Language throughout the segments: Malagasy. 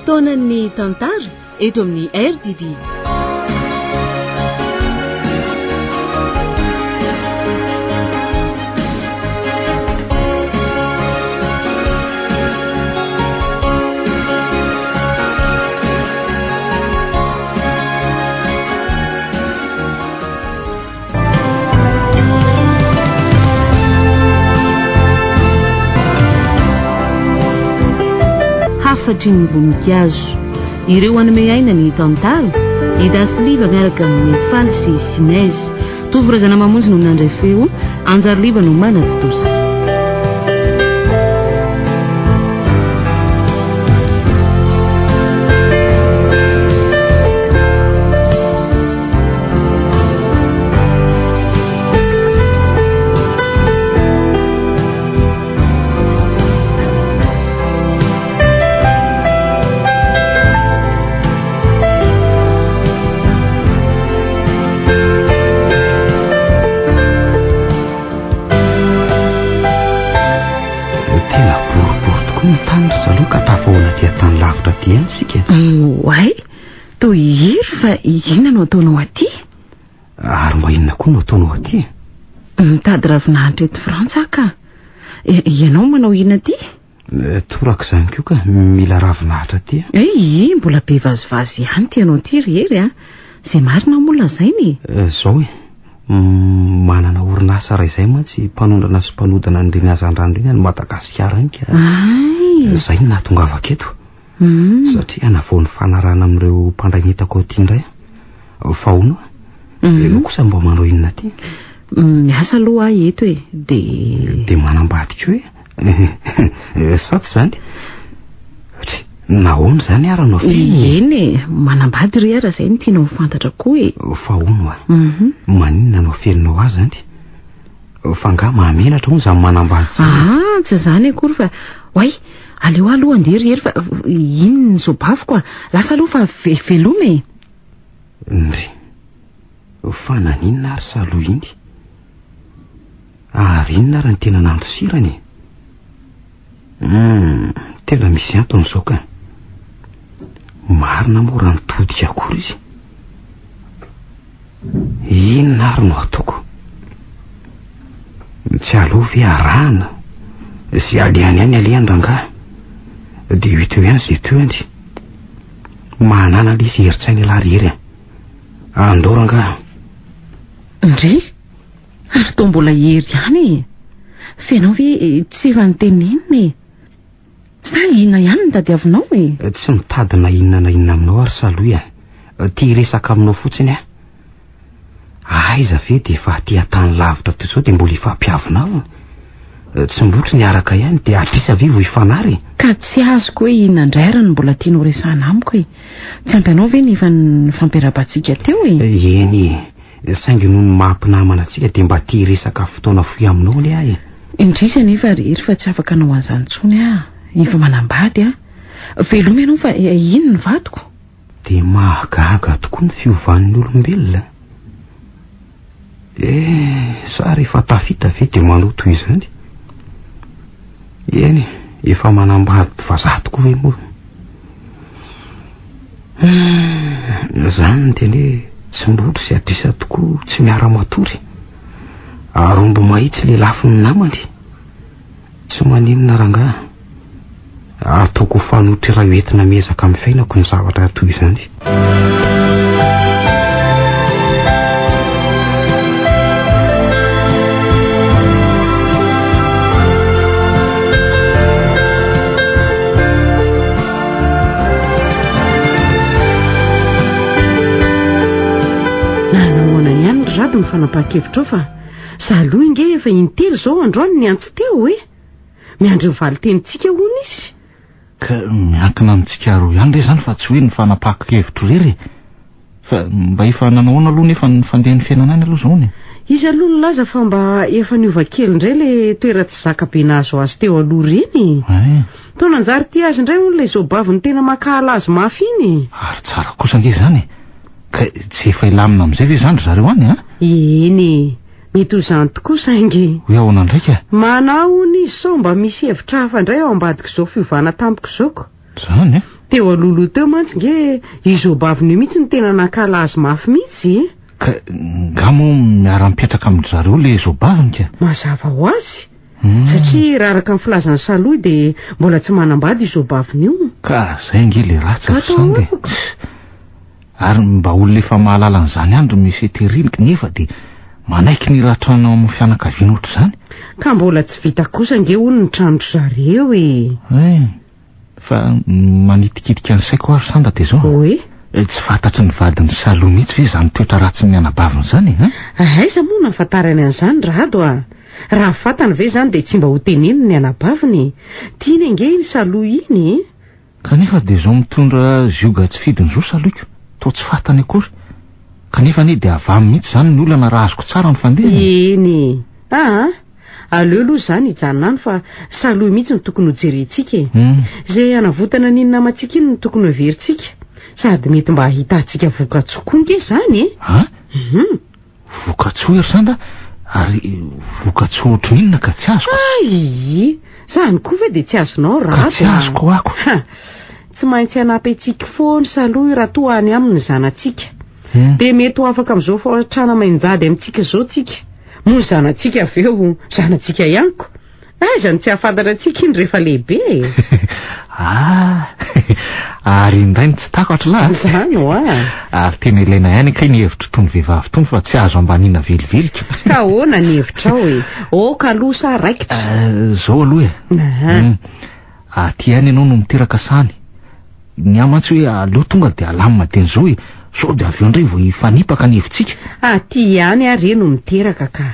fotoanan'ny tantara eto amin'ny RDB. Hafatry ny voninkazo ireo anome aina ny tantara idasiliva miaraka amin'ny faly sy sinaizy tovorazana mamonjy no nandray feo anjary liva no manatitosy Wai, toy iry fa inona no ataonao aty? Ary mba inona koa no ataonao aty? Mitady ravinahitra eto Frantsa ka. Ianao manao inona aty? Toraka izany koa ka mila ravinahitra aty. Mbola be vazivazy ihany tianao aty rery a. Izay marina mola zainy. Zao manana orinasa ray izay mantsy mpanondrana sy mpanodana an'ireny hazandrano ireny any Madagasikara any ka. Zay no nahatongavako eto. Satria navao ny fanarana amin'ireo mpandray hitako aty indray fa ono no kosa mba manao inona aty? Miasa aloha ahy eto de manambadika hoe saty izany nahoana izany ara no eny manambady ry ara izay no tianao fantatra koa fa ono maninona no felinao azy zany fa nga mahamenatra hono izany manambady tsy izany akory fa oay aleo aloha andery ery fa iny ny sobaviko lasa aloha fa velome ndry fa naninona ary saloha iny ary inona ary ny tena nandosirany tena misy antony zao ka marina moa raha nitodika akory izy inona ary no ataoko tsy aloha ve arahana sy aliany any alehany rangahy de ito ihany zay teo andy manana lisy heritsainy laharihery andao rangahy ndry ary to mbola hery ihany fenao ve tsy efa nitenenina sa inona ihany ny tadiavinao tsy mitady na inona na inona aminao ary saloha tia resaka aminao fotsiny aiza ve de efa ty atany lavitra toy izao de mbola ifampiavinao tsy mbotry ny araka ihany de atrisa ve vo ifanary ka tsy azoko hoe inona indray ary no mbola tianao resahana amiko tsy ampianao ve ny efa ny fampiarabantsika teo eny saingy noho ny mahampinamana antsika de mba tia resaka fotoana foy aminao le ahy indrisa nefa rery fa tsy afaka anao an'izany tsony efa manambady veloma ianao fa ino ny vadiko de mahagaga tokoa ny fiovan'ny olombelona sa rehefa tafita ve de manao toy izany eny efa manambady vazaha tokoa ve moa zany ny teny hoe tsy mbotry sy adisa tokoa tsy miara-matory ary mbo mahitsy le lafiny namany tsy maninona rangahy ataoko fanotry raha entina miezaka amin'ny fiainako ny zavatra toy izany rady ny fanapahakevitra ao fa saloha inge efa intelo zao androany ny antso teo miandry ny valitenitsika hono izy ka miankina amintsika roa ihany re zany fa tsy hoe ny fanapahakevitra rery fa mba efa nanahoana aloha nefa ny fandehan'ny fiainana any aloha zao izy aloha laza fa mba efa niova kely indray le toera tsy zakabe nazo azy teo aloha reny taona anjary ty azy indray hono le zobavy ny tena makahala azy mafy iny ary tsara kosa nge zany ka tsy efa ilamina amin'izay ve zany zareo any eny mety ho izany tokoa saingy hoe ahoana ndraika manao ny izy sao mba misy hevitra hafa indray ao ambadika izao fiovana tampiko izaoko zany teo alolo teo mantsy nge izobaviny mihitsy ny tena nakala azy mafy mihitsy ka ngamo miara-mipetraka amin'ny zareo le zobaviny ka mazava ho azy satria raha araka amin'ny filazany saloy dia mbola tsy manambady izobaviny io ka zay nge le ratsy sandy ary mba olona efa mahalala an'izany andro misy teriniky nefa dia manaiky ny ratrana amin'ny fianakaviana ohatr' izany ka mbola tsy vita kosa nge hono ny trandro zareo fa manitikitika ny saiko ary sanda dia zao oe tsy fantatry ny vadiny saloa mihitsy ve zany toetra ratsy ny anabaviny zany aiza moa nafantarany an'izany rado raha fantany ve zany dia tsy mba ho teneniny ny anabaviny tiany ange ny saloa iny kanefa dia zao mitondra zioga tsy fidiny zao saloiko to tsy fantany akory kanefa ne dia avamy mihitsy zany ny olana raha azoko tsara ny fandeha eny aleo aloha zany hijanonany fa saloa mihitsy ny tokony ho jerentsika zay anavotana n'iny namatsika iny ny tokony ho averintsika sady mety mba hitantsika vokatsoa nge zany vokatsoa ery sanda ary vokatsoa ohatry n'inona ka tsy azoko zany koa ve dia tsy azonao raha tsy azoko ako tsy maintsy hanampy antsika foany saloa raha toa any aminy zanatsika dia mety ho afaka amin'izao fahatrana mainjady amintsika zao tsika moa zanatsika avy eo zanatsika ihaniko aiza ny tsy hahafantatra antsika iny rehefa lehibe ary indray ny tsy takatra lahy zany ary tena ilaina ihany ka ny hevitra tony vehivavy tony fa tsy azo ambaniana velivelika ka ahoana ny hevitra ao ka aloha sa raikitra zao aloha aty ihany ianao no miteraka sany ny amantsy hoe aleo tonga dia alamina teny zao sao dia avy eo indray vao hifanipaka ny hevitsika aty ihany ary no miteraka ka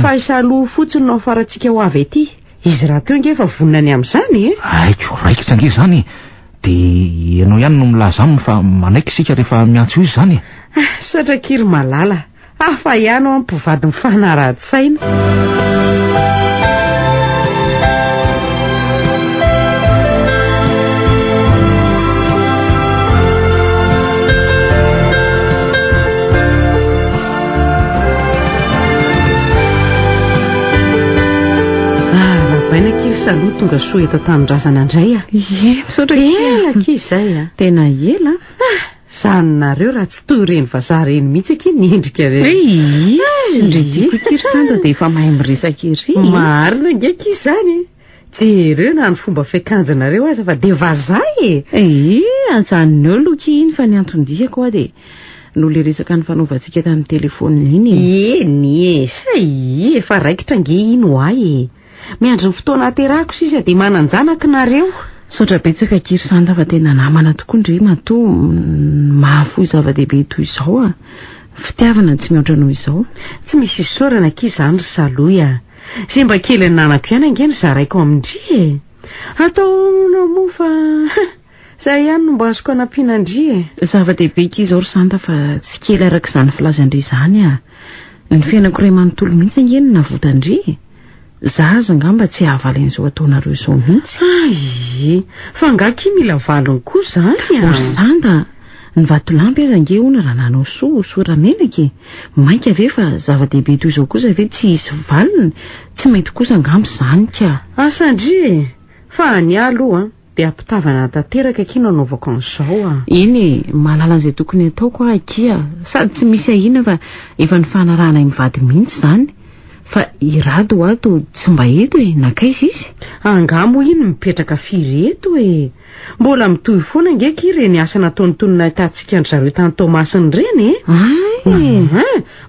fa isaloha fotsiny no afaratsika ho avy aty izy raha teo nge fa vonina ny amin'izany aiko raikitra nge zany dia ianao ihany no milaza aminy fa manaiky isika rehefa miantso izy zany satrakiry malala hafa ihany ao ampivady mifanarady-saina saloa tonga soa eto tanindrazana indray elaka izay tena ela zanonareo raha tsy toy reny vazaha reny mihitsy aky niendrika sanda dia efa mahay miresaka iry marina ngeka izany jereo na ny fomba fiakanjanareo aza fa dia vazaha anjanoneo loky iny fa ny antondihako a dia no le resaka ny fanaovantsika tamin'ny telefona iny efa raikitra nge iny ho ay miandry ny fotoana aterahako sisa dia mananjanaka nareo saotra betsaka kiry sanda fa tena namana tokoa ndre matoa mahafoy zava-dehibe toy izao fitiavana tsy mihoatra noho izao tsy misy isorana ky izany ry saloa zay mba kely ny nanako ihany ange ny zaraiko amindry ataona moa fa zay ihany no mba azoko anampiana ndry zava-dehibe ky izao ry sanda fa tsy kely araka izany filazandry zany ny fiainako ray manontolo mihitsy ange ny navotandry zaza ngamba tsy hahavaly an'izao ataonareo izao mihitsy fa ngaky mila valony koa zany sanda ny vatolampy aza nge ona raha nanao sora menaky mainka ave fa zava-dehibe toy izao kosa ve tsy hisy valiny tsy mety kosa ngamba zany ka asandry fa ny aloha dia ampitavana tanteraka aky nanaovako an'izao iny mahalala an'izay tokony ataoko akia sady tsy misy ahina fa efa ny fanarahana mivady mihitsy zany fa irado ato tsy mba eto nakaiza izy angamo iny mipetraka firy eto mbola mitohy foana ngeka ireny asa nataontonina hitantsika andry zareo tany Tomasiny reny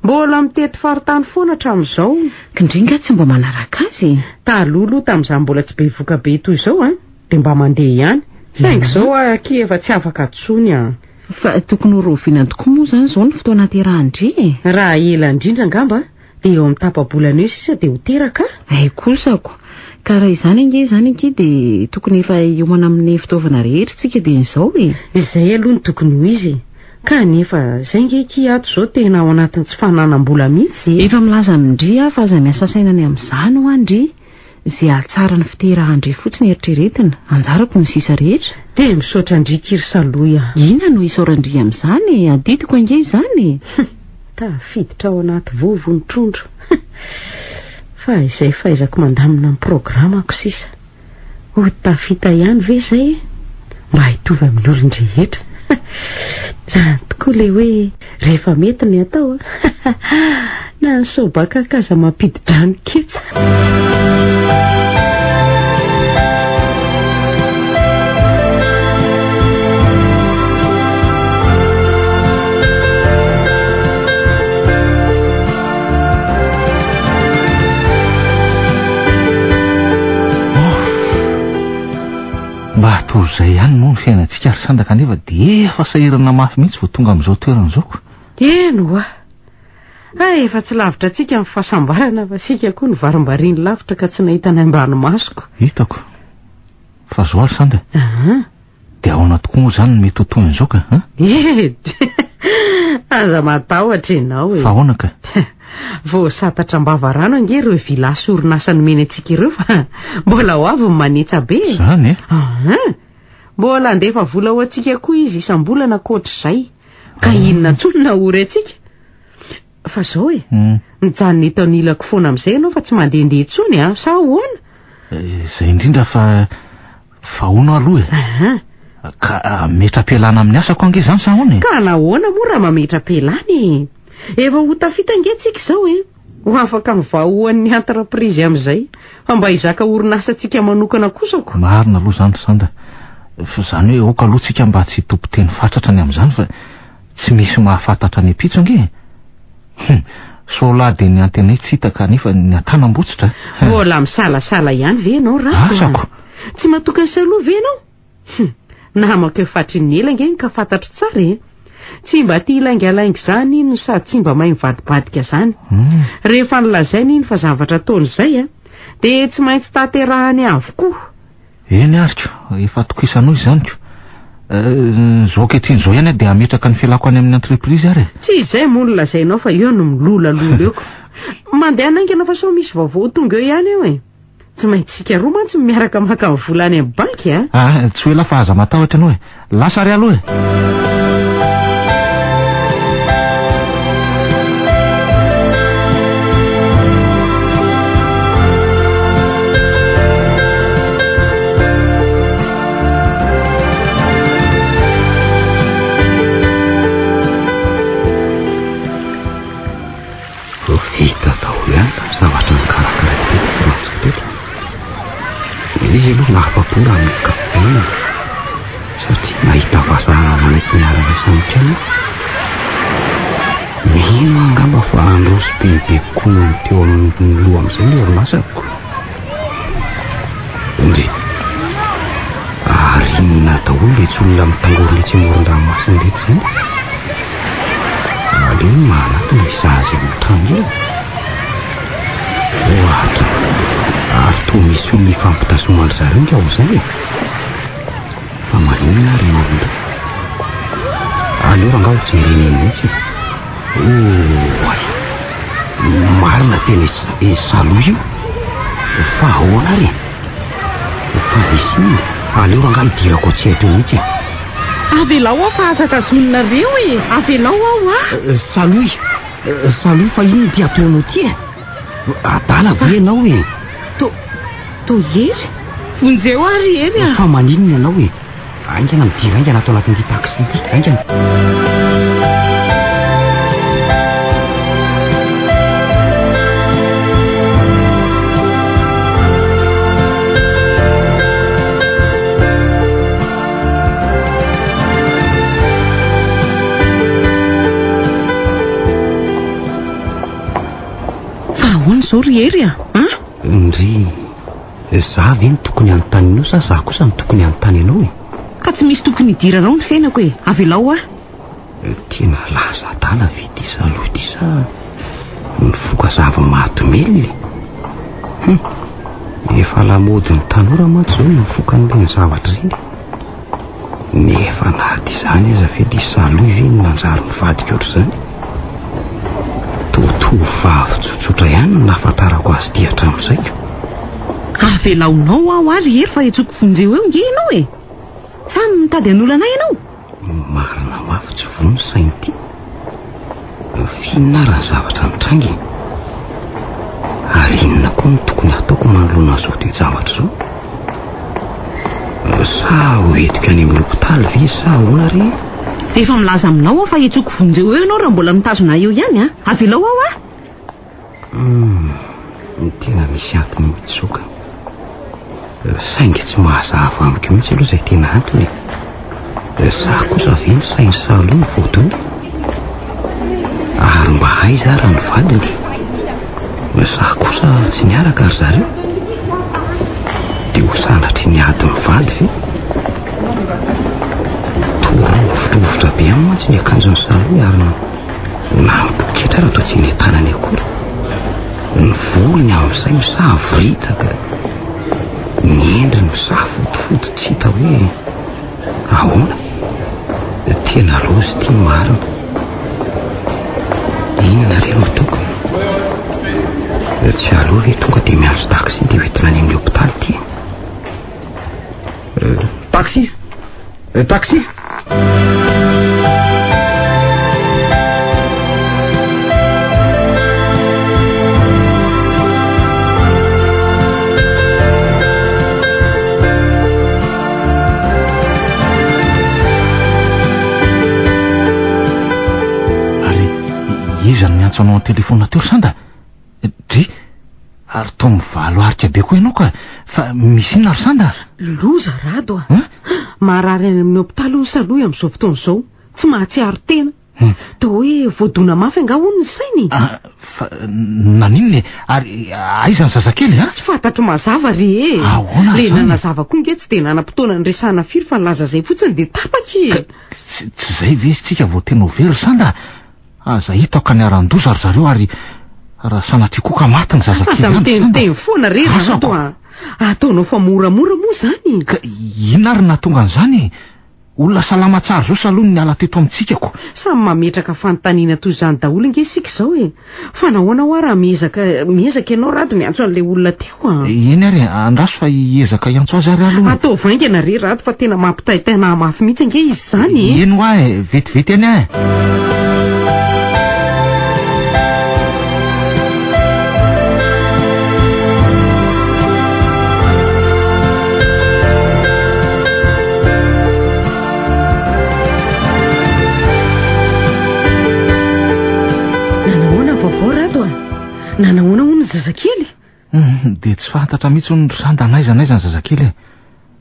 mbola mitety faritany foana hatramin'izao kindringa tsy mba manaraka azy talolo tamin'izany mbola tsy be voka be toy izao dia mba mandeha ihany saingy izao aky efa tsy afaka atsony fa tokony horoviana tokoa moa zany izao ny fotoana aterahandry raha ela indrindra ngamba dia eo amin'ny tapabolana eo sisa dia ho teraka kosako ka raha izany nge zany aky dia tokony efa iomana amin'ny fitaovana rehetra tsika dia izao izay aloha ny tokony ho izy kanefa zay nge ky ato izao tena ao anatin'ny tsy fananam-bola mihitsy efa milaza amindry fa aza miasa sainany amin'izany ho andry zay ahatsara ny fiterahandry fotsiny eritreretina anjarako ny sisa rehetra dia misaotra andrikiry saloa ina no isaorandry amin'izany aditiko ange izany tafiditra ao anaty vovo ny trondro fa izay fahaizako mandamina amin'ny programako sisa ho tafita ihany ve zay mba hitovy amin'olon-drehetra zany tokoa le hoe rehefa mety ny atao na ny sobakakaza mampidi-drano ketsa. mba hatory izay ihany moa ny fiainantsika ary sandaka nefa dia efa sahirana mafy mihitsy vao tonga amin'izao toeran'izao. Eno efa tsy lavitra atsika amin'ny fahasambarana fa sika koa ny varim-bariny lavitra ka tsy nahita ny ambanomasoko. Hitako fa zao ary sanda dia ahoana tokoa moa izany mety ho toy an'izao ka aza matahotra ianao fa ahoana ka vao satatra mbava-rano ange ireo vilasy orinasa nomeny antsika ireo fa mbola ho avy ny manetsa be zany mbola andefa vola ho antsika koa izy isam-bolana koatr'izay ka inona ntsony ory antsika fa zao nijanona eto anilako foana amin'izay ianao fa tsy mandehandeha intsony sa ahoana izay indrindra fa hono aloha ka metra-pialana amin'ny asako ange zany sa ahoana ka nahoana moa raha mametra-pialany efa ho tafita ange tsika izao ho afaka mivahoan'ny entreprise amin'izay fa mba hizaka orinasa tsika manokana kosako. Marina aloha zany sanda fa zany hoe oka aloha tsika mba tsy tompo-teny fatratra ny amin'izany fa tsy misy mahafantatra ny apitso ange sola dia ny antenay tsy hitaka nefa ny antanam-botsitra mbola misalasala ihany ve ianao raha asako tsy matoka ny saloha ve ianao namako efatry ny ela nge ka fantatro tsara tsy mba ty ilaingalaingy zany iny sady tsy mba mahay mivadibadika zany rehefa nilazainy iny fa zavatra taony izay dia tsy maintsy tanterahany avokoa. Eny ariko efa tokisanao izany ko zao kehitriny zao ihany dia ametraka ny fialako any amin'ny entreprise ary tsy izay moa no lazainao fa eo no milolalola eko mandeha naingana fa sao misy vaovao tonga eo ihany eo tsy maintsy sika roa mantsy miaraka maka volany amin'ny banky tsy hoe lafa aza matahotra ianao lasa ry aloha vita daholo ihany zavatra mikarakara teto izy aloha nahapapola amin'ny kapiteny satria nahita vazaha manaky miaraka samitrany mino angamba fa androso bebe koa teo amin'ny loha amin'izay ny orinasako ndre arinona daholo letsy olona mitangory letsy moron-dranomasina letsy zany aleo manatona izazy mitrano ohatra ary toa misy olona ifampitasomandry zareo nka ho zay fa maninona ary olona aleo rangao jereny mihitsy marina tena saloha io fa ahoana ary fa misy aleo rangao hidirako tsy haito mihitsy avelao fa afaka zononareo avelao ao saloha fa ino ty ataonao ty adala be ianao tohery vonjeo ary eny fa maninona ianao aingana midira aingana atao anatin'ity taxi ity aingana zao ry ery ndry za ve ny tokony anontany sa za kosa ny tokony anontany ianao ka tsy misy tokony hidiranao ny fiainako avelao tena laza adala ve ty saloha ty sa mifoka zava-mahatomely efa lamody ny tanora mantsy zao mifoka n'ireny zavatra zany nefa naty izany aza ve ty saloha ve ny nanjary mivadika ohatr'izany tovavy tsotsotra ihany no nahafantarako azy ty hatramin'izay avelaonao aho ary ery fa etsoko vonjeo eo nge ianao samy mitady an'olana ianao marina mafy tsy vono sainy ty finona raha zavatra mitrangy ary inona koa no tokony ataoko manoloana zao ty zavatra zao sa hoetika any amin'ny hopitaly ve sa hoana ry? Efa milaza aminao aho fa itsoko vonjeo eo ianao raha mbola mitazona eo ihany a. Avelao ao a? Tena misy antony mitsoka. Saingy tsy mahazava amiko mihitsy aloha izay tena antony. Sa kosa ve ny sainy saloha ny vodiny? Ary mba aiza raha ny vadiny? Sa kosa tsy miaraka ary zareo? Dia ho sanatry ny ady mivady ve? Toa mifotovotra be amin'ny mantsy ny akanjony saloha ary na mipoketra raha toa tsy ny tanany akory. Ny volony amin'izay misavoritaka, ny endriny misafotofoto tsy hita hoe ahoana. Tena lozy tia marina. Inona re no tokony? Tsy aloha ve tonga dia miandro taxi dia hoentina any amin'ny hopitaly ty? Taxi! Taxi! Iza ny miantso anao telefona teo sanda? Dry, ary toa mivalo arika be koa ianao ka. Fa misy inona ary sanda? Loza rado a. Marary any amin'ny hopitaly ho saloha amin'izao fotoana izao. Tsy mahatsiaro tena. Toa hoe voadona mafy anga hono ny sainy. Fa naninne? Ary aiza ny zazakely a? Tsy fantatro mazava ry e. Ahoana le nanazava koa nge tsy dia nanam-potoana ny resahana firy fa nilaza zay fotsiny dia tapaky. Tsy zay ve tsika vao tena ho very sanda? Aza hitako ka niaran-doza ry zareo ary raha sanatria koka maty ny zazakely. Aza miteniteny foana re rato a. Ataonao fa moramora moa zany. Ka inona ary nahatonga an'izany? Olona salama tsara zao saloha ny ala teto amintsikako. Samy mametraka fanontaniana toy izany daholo nge isika izao e. Fa nahoana ho raha miezaka ianao rado miantso an'ilay olona teo a. Eny ary andraso fa hiezaka iantso azy ary aloha. Atao vaingana re rado fa tena mampitaitaina mafy mihitsy nge izy zany. Eno ahy vetivety any ahy. Nanahoana hono ny zazakely? Dia tsy fantatra mihitsy hono sanda n'aiza ny zazakely.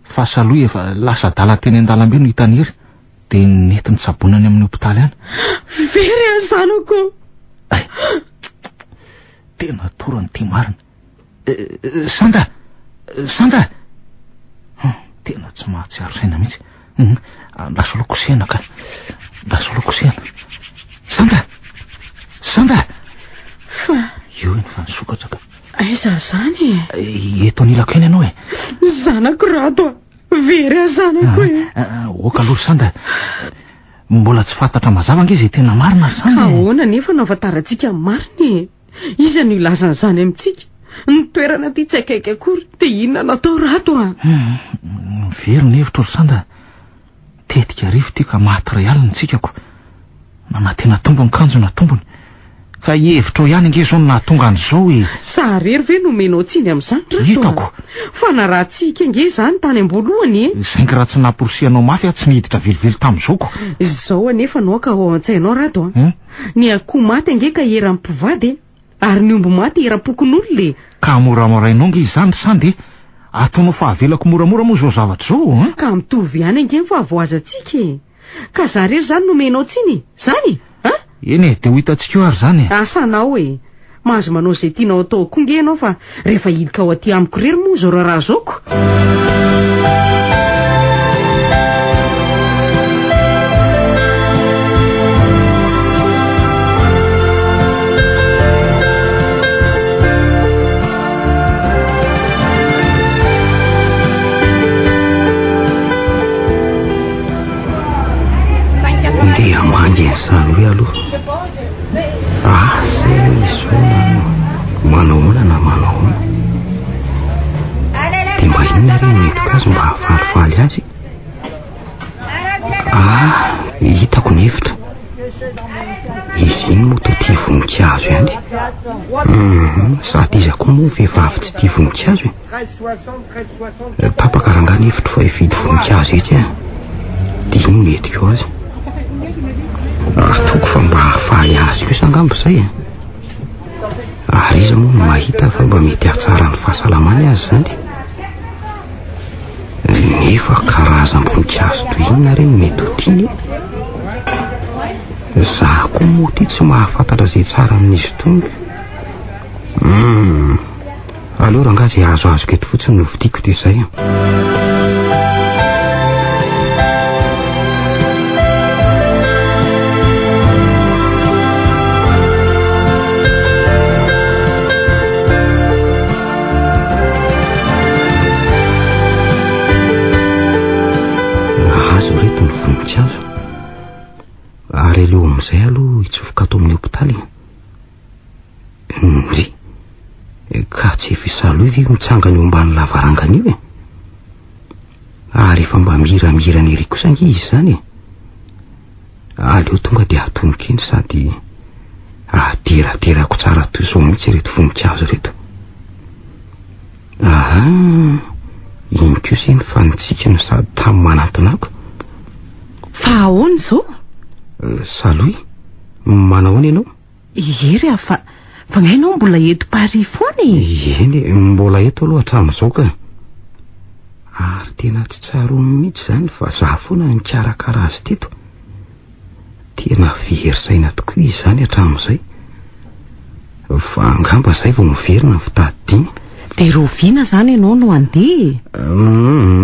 Fa saloha efa lasa dala teny an-dalambe no hitaniry dia nety nitsabonany amin'ny hopitaly any. Very aho zanako. Tena torany ty marina. Sanda! Sanda! Tena tsy mahatsiaro saina mihitsy. Lasolo kosehana ka. Lasolo kosehana. Sanda! Sanda! Io eny fa nisokatra ka. Aiza zany? Eto anilako eny ianao e. Zanako rado a. Very a zanako e. Oka aloha sanda. Mbola tsy fantatra mazava nge izay tena marina sanda. Ahoana nefa nahafantarantsika marina e. Iza no ilazana zany amintsika? Ny toerana ty tsy akaiky akory dia inona natao rato a. Very ny hevitra ry sanda. Tetika rivo ty ka maty ray alina tsikako. Nanatena tombony kanjo na tombony. Ka hevitra ihany nge zao nahatonga an'izao e. Sarery ve nomenao tsiny amin'izany rato? Hitako. Fa na raha tsika nge zany tany am-boalohany e. Saingy raha tsy naporosianao mafy a tsy niditra velively tamin'izao. Izao anefa no ka ao an-tsainao rato a. Ny akoho maty nge ka eran'ny mpivady ary ny omby maty eram-pokon'olona. Ka moramorainao nge izany sandy. Ataonao fa avelako moramora moa zao zavatra zao. Ka mitovy ihany nge fa avoazatsika e. Ka zarery zany nomenao tsiny zany? Eny dia ho hitantsika eo ary zany. Asanao e. Mahazo manao izay tianao atao koa nge ianao fa rehefa hidika ao aty amiko rery moa zao raha zaoko. Dia mangy sano hoe aloha. Zay izao manahoana na manahoana. Dia mba inona re mety azy mba hafalifaly azy? Hitako ny hevitra. Izy iny moa toa tia voninkazo ihany. Sady izy koa moa vehivavy tsy tia voninkazo e. Tapakarangana hevitro fa hividy voninkazo etsy a, dia iny mety keo azy. Toko fa mba hahafahay azy kosa angamba izay e. Ary izy moa no mahita fa mba mety hahatsara ny fahasalamany azy izany. Nefa karazam-boninkazo toy inona ireny mety ho tiany e. Zaho koa moa ty tsy mahafantatra izay tsara amin'izy itony. Aleo rangaha izay azoazoko eto fotsiny no vidiako dia izay. Azo reto ny voninkazo. Ary aleo amin'izay aloha hitsofoka ato amin'ny hopitaly. Ka tsy fisaloha ve mitsangana eo ambany lavarangana io e. Ary efa mba miramirana ery kosa nge izy izany e. Aleo tonga dia atomokeny sady ateraterako tsara toy izao mihitsy reto voninkazo reto. Iny kosa iny fanitsikana sady tamin'ny manatonako. Fa ahoana izao? Saloy, manahoana ianao? Ery fa ngainao mbola eto Paris foana e? Eny, mbola eto aloha hatramin'izao ka. Ary tena tsy tsaroany mihitsy izany fa zaho foana nikarakara azy teto. Tena verisaina tokoa izy izany hatramin'izay. Fa angamba izay vao miverina ny fitadidiana. Dia roviana izany ianao no handeha?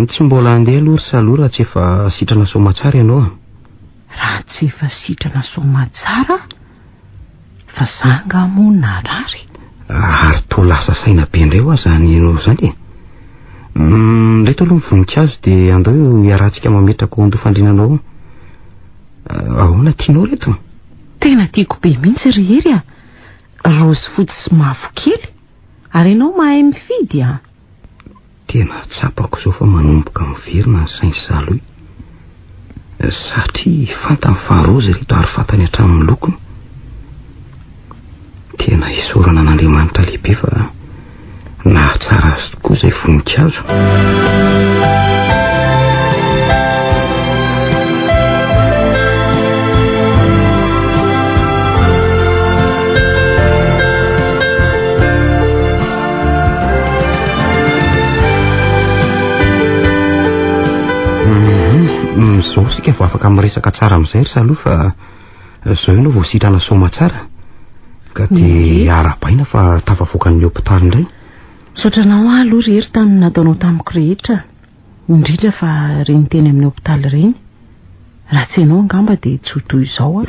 Tsy mbola handeha aloha ry Saloy raha tsy efa sitrana soamatsara ianao. Raha tsy efa sitrana soamatsara? Fa zanga moa narary. Ary to lasa saina be indray ho azy ianao izany e. Reto aloha ny voninkazo dia andao hiarahantsika mametraka ao andofandrinanao. Ahoana tianao reto? Tena tiako be mihitsy ry ery a. Raozy fotsy sy mavokely. Ary ianao mahay mifidy a. Tena tsapako izao fa manomboka miverina ny sain'ny Saloy. Satria fantany fa raozy reto ary fantany hatramin'ny lokony. Tena isorana an'Andriamanitra lehibe fa nahatsara azy tokoa izay voninkazo. Izao sika vao afaka miresaka tsara amin'izay ry Saloy fa izao ianao vao sitrana soamatsara ka dia arabaina fa tafavoaka ny hopitaly indray. Sotranao aloha ry ery tamin'ny nataonao tamiko rehetra, indrindra fa reny teny amin'ny hopitaly reny. Raha tsy ianao angamba dia tsy ho toy izao a.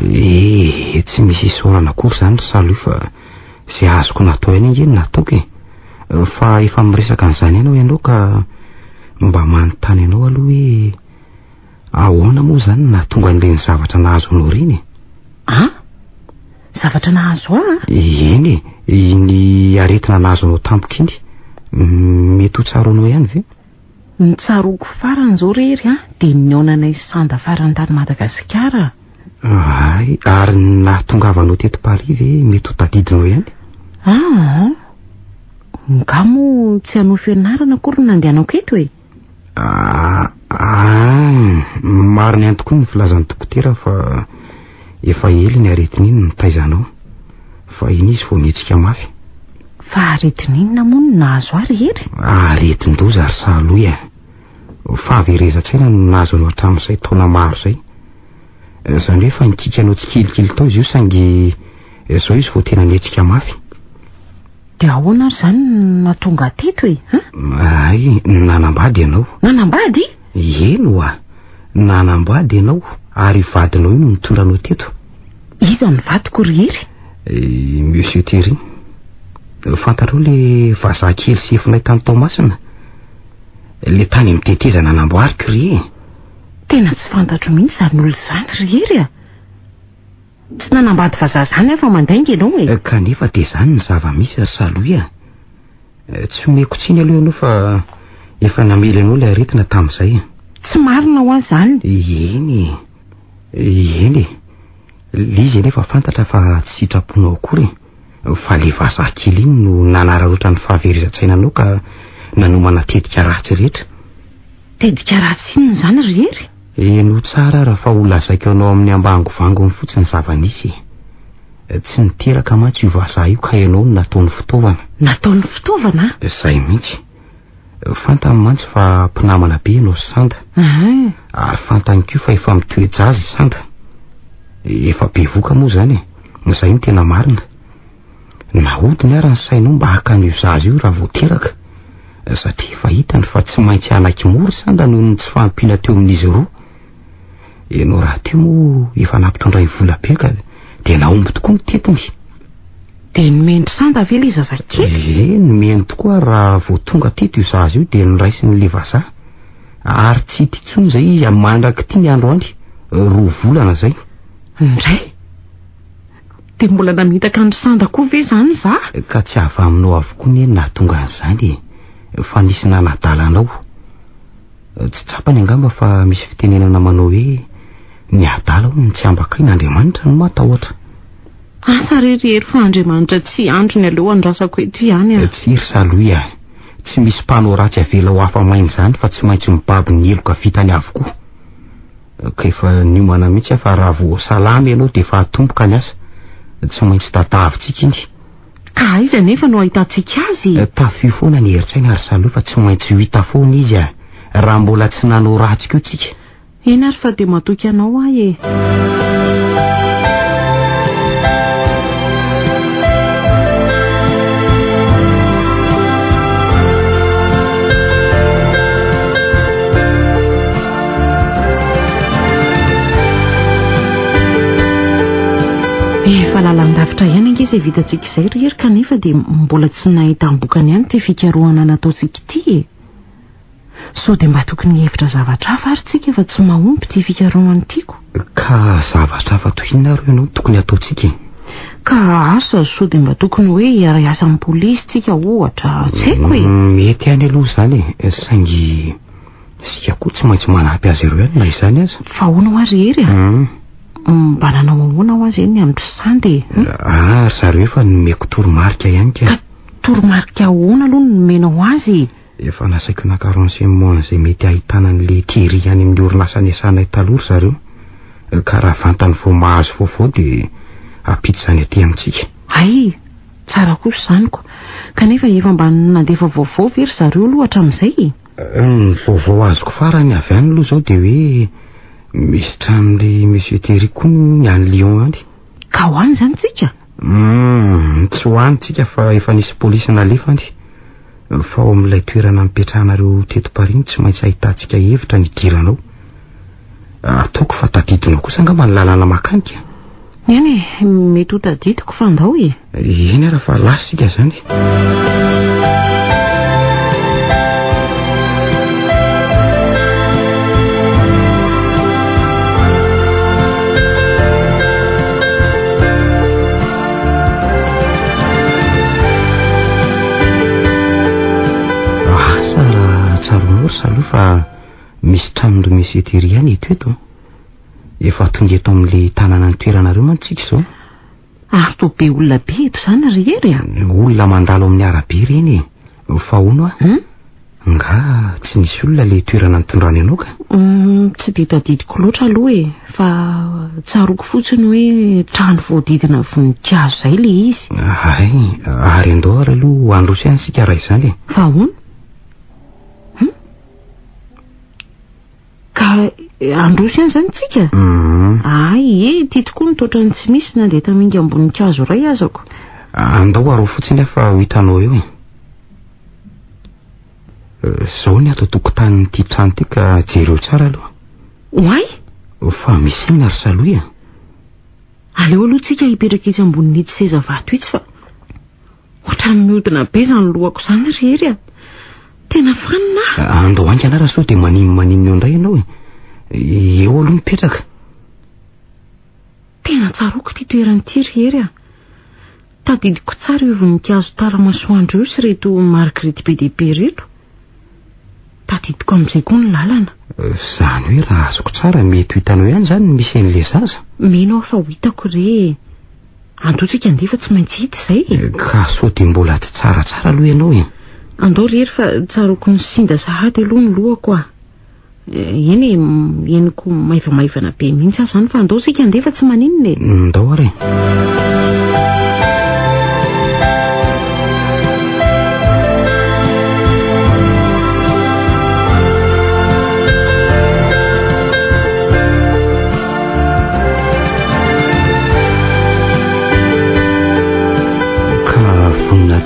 Tsy misy isorana akory izany ry Saloy fa izay azoko natao ihany ingeny nataoko e. Fa efa miresaka an'izany ianao ka mba manontany ianao aloha hoe ahoana moa izany nahatonga an'ireny zavatra nahazo anao reny? Zavatra nahazo a? Eny e, ny aretina nahazo anao tampoka iny. Mety ho tsaro anao ihany ve? Ny tsaroko farany izao rery dia ny aonanay sanda farany tany Madagasikara. Ary nahatongavanao teto Paris ve mety ho tadidinao ihany? Ngamo tsy hanao fianarana akory no nandehanako eto e. Mariny ihany tokoa ny filazan'ny dokotera fa efa ely ny aretina iny nitaizanao. Fa iny izy vao mihetsika mafy. Fa aretina inona moa no nahazo ary ery? Aretin-doza ry Saloy a. Fahaverezan-tsaina no nahazo anao hatramin'izay taona maro izay. Izany hoe fa nikikanao tsikelikely tao izy io saingy izao izy vao tena nihetsika mafy. Dia ahoana ary izany nahatonga teto e? Nanambady ianao. Nanambady? Eno a, nanambady ianao ary vadinao io no nitondra anao teto. Iza ny vadiko ry ery? Monsieur Thierry. Fantarao le vazaha kely sy efinay tany Tomasina? Le tany miteteza nanamboariko ry e. Tena tsy fantatro mihitsy izany olo izany ry ery a. Tsy nanambady vazaha izany afa mandainga ianao e. Kanefa dia izany ny zava-misy ry Saloy a. Tsy omeko tsiny aloha ianao fa efa namely anao ilay aretina tamin'izay. Tsy marina ho azy izany. Eny e. Lizy nefa fantatra fa tsy sitraponao akory. fa le vazaha kely iny no nanaraotra ny fahaverizan-tsainanao ka nanomana tedika ratsy rehetra. Tedika ratsy iny zany ry ery? Eno tsara raha fa olazaiko anao amin'ny ambangovangony fotsiny zava-nisy. Tsy niteraka mantsy io vazaha io ka ianao no nataony fitaovana. Nataony fitaovana? Izay mihitsy. Fantany mantsy fa mpinamana be ianao sy Sanda. Ary fantany koa fa efa mitoejazy Sanda. Efa be voka moa zany. Izay no tena marina. Nahodiny ary ny sainao mba hakan'io zaza io raha voateraka. Satria efa hitany fa tsy maintsy anaky mory Sanda noho ny tsy fahampiana teo amin'izy roa. Ianao raha teo moa efa nampitondray vola be ka dia naomby tokoa ny tetiny. Dia nomendry Sanda ve ilay zazakely? Nomeny tokoa raha vao tonga teto io zaza io dia noraisiny le vazaha. Ary tsy tia intsony izay izy mandraka tia ny andro any. 2 volana zay. Indray? Dia mbola namitaka ny Sanda koa ve zany za? Ka tsy avy aminao avokoa ny nahatonga an'izany. Fa nisy nanadalanao. Tsy tsapany angamba fa misy fitenenana manao hoe ny adala hono tsy ambakain'Andriamanitra no matahotra. Asa rery fa Andriamanitra tsy androny aloha andrasako eto ihany. Tsy ry saloia. Tsy misy mpanao ratsy avela ho hafa mainy zany fa tsy maintsy mibaby ny eloka vitany avokoa. Ka efa niomana mihitsy fa raha vao salama ianao dia efa atomboka ny asa. Tsy maintsy tatavintsika iny. Ka aiza nefa no ahitantsika azy? Tafio foana ny heritsaina ary saloa fa tsy maintsy ho hita foana izy raha mbola tsy nanao ratsy koa tsika. Eny ary fa dia matoky anao ahy e. Efa lalandavitra ihany ange izay vitantsika izay ry ery kanefa dia mbola tsy nahita ambokany ihany ty fikarohana nataontsika ity. So dia mba tokony hevitra zavatra hafa ary tsika fa tsy mahomby ty fikarohana tiako. Ka zavatra hafa tohinona ro ianao tokony ataontsika? Ka asa so dia mba tokony hoe hiara-iasa amin'ny polisy tsika ohatra, tsy haiko e. Mety ihany aloha zany e, saingy sika koa tsy maintsy manampy azy ireo ihany na izany aza. Fa ahoana ho azy ery a? Mba nanao ahoana ho azy eny amin'ny Sanda e? Zareo efa nomeko toromarika ihany ka. Ka toromarika ahoana aloha no nomenao azy? Efa nasaiko nakarensemoana izay mety ahitana an'le tery any amin'ny orinasa niasana taloha zareo. Ka raha vantany vao mahazo vaovao dia apity izany aty amintsika. Ay, tsara kosa izany koa. Kanefa efa mba nandefa vaovao very zareo lohatra amin'izay. Ny vaovao azoko farany avy any aloha izao dia hoe misy tranon'le Monsieur Tery koa ny any Lyon any. Ka ho any izany tsika? Tsy ho any tsika fa efa nisy polisy nalefa any. Fa ao amin'ilay toerana mipetrahanareo teto Paris tsy maintsy ahitantsika hevitra ny diranao. Ataoko fa tadidinao kosa angamba ny lalana makanika. Eny e, mety ho tadidiko fa andao e. Eny ara fa lasika zany. Saloa fa misy tranon'ry Monsieur Tery ihany eto eto. Efa tonga eto amin'le tanàna ny toeranareo mantsika izao. Toa be olona be eto zany ry ery a? Olona mandalo amin'ny arabe reny. Fa hono nga tsy nisy olona le toerana nitondrany anao ka? Tsy dia tadidiko loatra aloha e. Fa tsaroko fotsiny hoe trano voadidina voninkazo izay le izy. Ary andao ary aloha androso ihany sika raha izany. Fa hono? Ka androso ihany zany tsika? Ay, ty tokoa nitotra ny tsy misy na dia taminga amboninkazo iray azako. Andao aro fotsiny afa ho hitanao eo e. Zao ny ato tokotanin'ity trano ty ka jereo tsara aloha. Oay? Fa misy iny ary saloia. Aleo aloha tsika hipetraka etsy ambonin'ity seza vato itsy fa ohatrany mihodina be izany lohako izany ry ery a. Tena fanina. Andao angy anara sao dia manimony eo indray ianao e. Eo aloha mipetraka. Tena tsaroko ty toeran'ity ry ery a. Tadidiko tsara io voninkazo taramasoandro io sy reto Marguerite PDP reto. Tadidiko amin'izay koa ny lalana. Zany hoe raha azoko tsara mety ho hitanao ihany zany misy an'le zaza. Mino aho fa ho hitako re. andotsika andefa tsy maintsy hita izay ka so dia mbola tsy tsaratsara aloha ianao e. andao rery fa tsaroko ny sinda sahady aloha ny lohako a. eny eniko maivamaivana be mihitsy azy zany fa andao sika andefa tsy maninona e. Ndao ary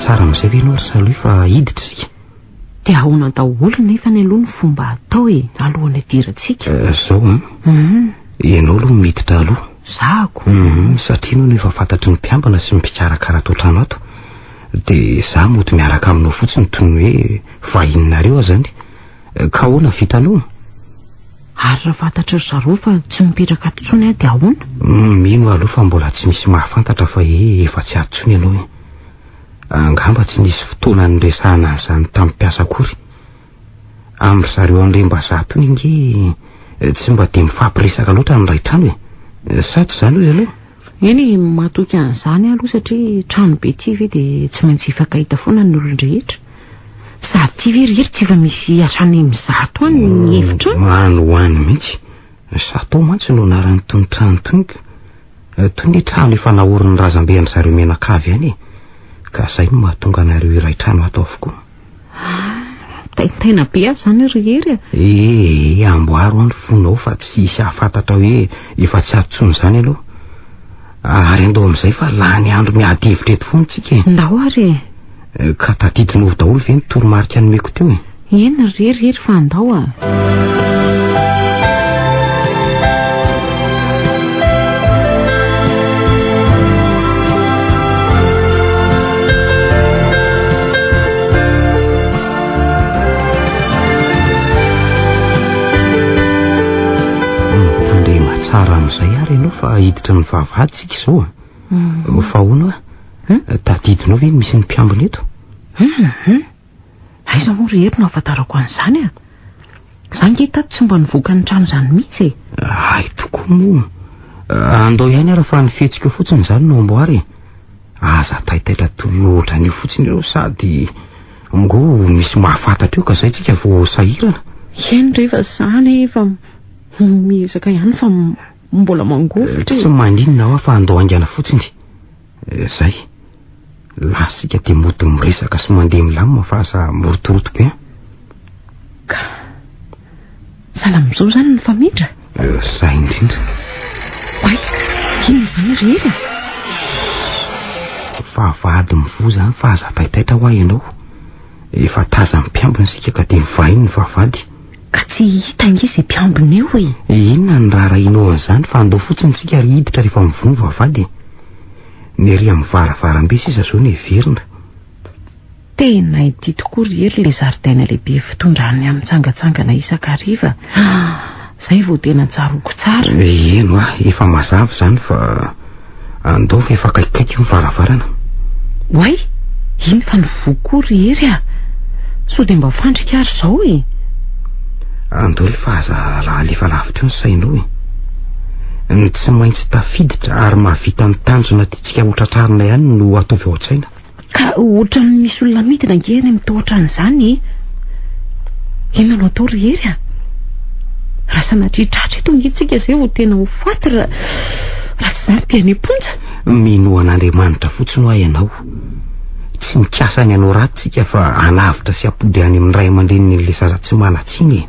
tsara amin'izay ve ianao ry saloha fa hiditra sika dia ahoana daholo nefa ny aloha ny fomba atao e alohan'ny idirantsika zao ianao aloha miditra aloha zako satria no efa fantatry ny mpiambana sy mipikarakara to trano ato dia za mody miaraka aminao fotsiny toy ny hoe vahinonareo a zany ka ahoana vitanao ary raha fantatra ry zareo fa tsy mipetraka atontsony a dia ahoana mino aloha fa mbola tsy misy mahafantatra fa efa tsy atontsony ianao e. Angamba tsy nisy fotoana nyresahana an'izany tamin'ny mpiasa akory amin'ny zareo an'irem-bazaha tony inge tsy mba dia mifampiresaka loatra ny ray trano e sa tsy izany hoe ianao eny matoky an'izany aloha satria trano be ty ve dia tsy maintsy hifankahita foana ny olon-drehetra sady ty ve rery tsy efa misy asany mizato any ny hevitra mano hoany mihitsy satao mantsy no anarany tony trano tonika toy ny trano efa naoriny razambe an' zareo menakavy any e ka izay no mahatonga anareo iray trano ato avokoa tena be azy zany rehery amboaro any fonao fa tsy hisy ahafantatra hoe efa tsy atontsony zany aloha ary andao amin'izay fa lany andro miady hevitra eto foana tsika e ndao ary ka tadidinao daholo ve ny toromarika nomeko teo e eny rery fa andao a tsara amin'izay ary ianao fa hiditra ny vavahaditsika izao fa ahoana tadidinao ve misy ny mpiambina eto aiza moa rehery no ahafantarako an'izany a za nge tato tsy mba nivoaka ny trano izany mihitsy e ay tokoa moa andao ihany ary fa ny fihetsika fotsiny izany no amboary aza taitaitra toy ohatra an'io fotsiny ireo sady ngo misy mahafantatra eo ka izay tsika vao sahirana eny rehefa zany efa miezaka ihany fa mbola mangovotra tsy maninona aho fa andao angana fotsiny zay lasika dia mody miresaka sy mandeha milamina fa aza mirotorotoka e ka sala amin'izao zany ny famindra zay indrindra ay ino izany rehery fa vady mivo zany fa aza taitaitra ho ahy ianao efa taza mimpiambina sika ka dia mivahiny ny vavady ka tsy hita nge izay mpiambina eo e inona ny raharahinao an'izany fa andao fotsiny tsika ary hiditra rehefa mivony vavady ny ry amin'ny varavarambe sisa zao ny heverina tena ity tokoa rehery le zaridaina lehibe fitondrany amin'ny tsangatsangana isan-kariva zay vao tena tsaroko tsara eno efa mazava zany fa andao fa efa kaikaiky ny varavarana oay iny fa nivokoa rehery a so dia mba fandrika ary zao e andao lefa aza lefa lavitra eo ny sainao e ny tsy maintsy tafiditra ary mahavita ny tanjona tiatsika hotratrarina ihany no ataovy ao an-tsaina ka ohatrany misy olona midina ngeny mitohatra an'izany e ina no atao rehery a raha sanatria tratra eto ngetsika zay vao tena ho faty raha tsy zany dia niponja minoan'Andriamanitra fotsiny ho ahy ianao tsy mikasa ny anao ratsika fa anavitra sy apody any amin'ny ray aman-drenin'le zaza tsy manatsiny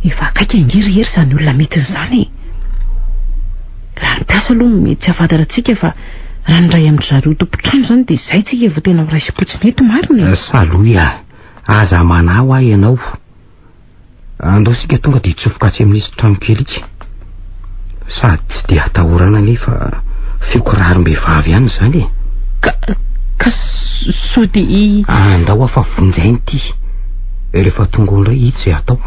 efa akaika ngirehery zany olona mety n'izany raha ny piasa aloha mety tsy ahafantarantsika fa raha ny ray amin'ny zareo tompotrano zany dia izay tsika vao tena miraisi-potsiny eto marina saloha aza manao ahy ianao andao sika tonga dia tsofoka tsy amin'izy trano kely itsy sady tsy dia atahorana nefa fiokorarim-behivavy ihany zany ka so dia andao afa vonjainy ty rehefa tonga ondray hitsy izay atao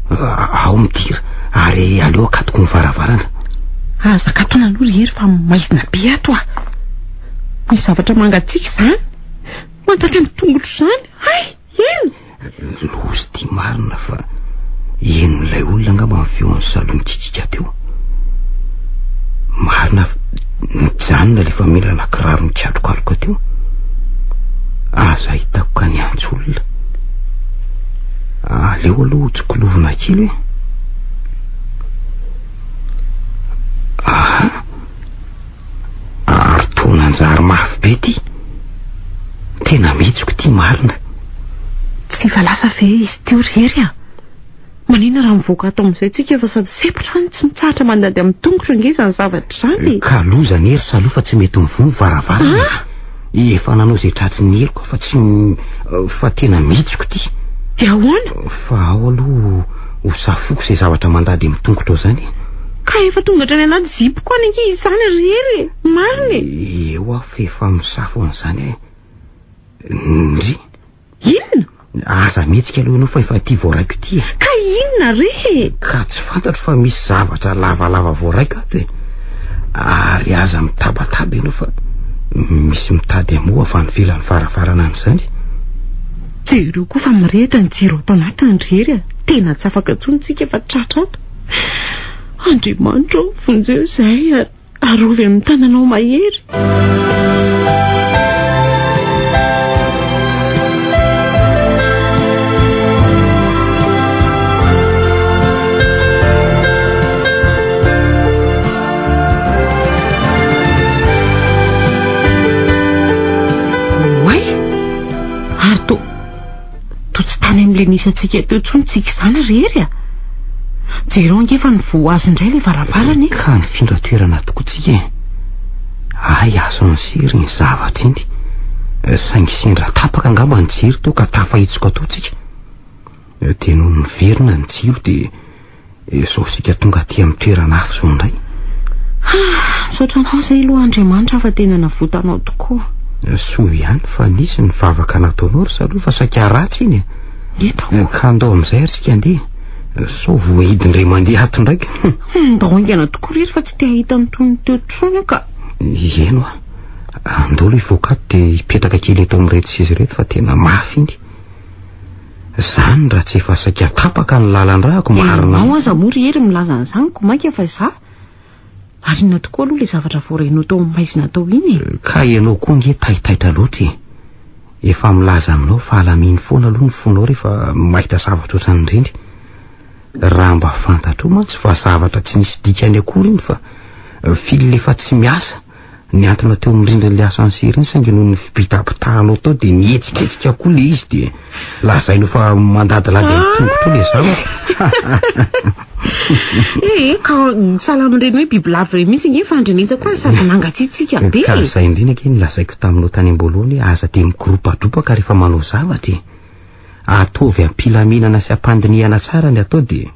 ao midira ary aleo akatoko ny varavarana aza katona aloha rehery fa maizina be ato a misy zavatra mangatsiaka izany mantatra ny tongotro izany ay eno lozy ty marina fa enon'ilay olona angamba ny feon'ny saloha mitsitsika teo marina zany manina lefa milana kiraro mikadrokadroka teo aza hitako ka ny antsolona aleo aloha tsikolovina kely hoe ary tonanjary mafy be ty tena mihitsiko ty marina tsy fa lasa ve izy teo rery manina raha mivoaka atao amin'izay tsika efa sady sepotra ny tsy mitsahatra mandady amin'ny tongotro nge izany zavatra izany ka lozany hery saloha fa tsy mety mivono varavarana efa nanao izay tratsy ny heriko fa tsy fa tena mihitsiko ty di ahoana fa ao aloha ho safoko izay zavatra mandady amin'ny tongotro ao izany ka efa tongatra ny anaty zipo koa ny ankizy izany rery mariny eo aho fa efa misafo an'izany ndry inona aza mihetsika aloha ianao fa efa ty voaraiko ty ka inona re ka tsy fantatro fa misy zavatra lavalava voaraiko ato ary aza mitabataba ianao fa misy mitady amoa fa ny velany farafarana an'izany jereo koa fa mirehitra ny jiro atao anatiny rery tena tsy afaka tsontsika efa tratra ato Andriamanitra vonjeo izay arovy amin'ny tananao mahery tsy tany amin'le nisantsika teo tsontsika izany rery jereo ngefa ny vo azy indray le varavarany ka ny findra toerana tokotsika ay azo ny siry ny zavatra iny saingy sendra tapaka angamba ny jiro teo ka tafahitsoko ataotsika dia noho ny verina ny jiro dia zao sika tonga aty amin'ny toerana hafa zao indray misaotranao izay aloha Andriamanitra fa tena navotanao tokoa soa ihany fa nisy ny vavaka nataonao ry saloha fa saika ratsy iny ka andao amin'izay ry sika andeha so voahidindray mandeha ato ndraiky ndao aingana tokoa rery fa tsy te hahita mitony teo trony ka eno andao aloha ivoakato dia hipetraka kely eto amin'reto sy izy reto fa tena mafy iny zany raha tsy efa saika tapaka ny lalan-drahako marinao aza mory hery milaza n'izany ko mainka fa za ary inona tokoa aloha le zavatra voarenao tao amin'ny maizina tao iny ka ianao koa nge tahitaitra loatra efa milaza aminao fa alaminy foana aloha ny fonao rehefa mahita zavatra ohatrany indrindry raha mba fantatro mantsy fa zavatra tsy nisy dikany akory iny fa fily lefa tsy miasa ny antona teo mirindrin'le asansera iny saingy noho ny fipitapitahanao tao dia nihetsiketsika koa le izy dia lazainao fa mandadilady amin'ny tongotro le zavatra ka salamin'ireny hoe bibilava re mihitsy nge fandrinetsako sady mangatsitsika be ka izay indrina ke nilazaiko taminao tany am-boalohany aza dia migropadropaka rehefa manao zavatra atovy ampilaminana sy ampandiniana tsara ny atao dia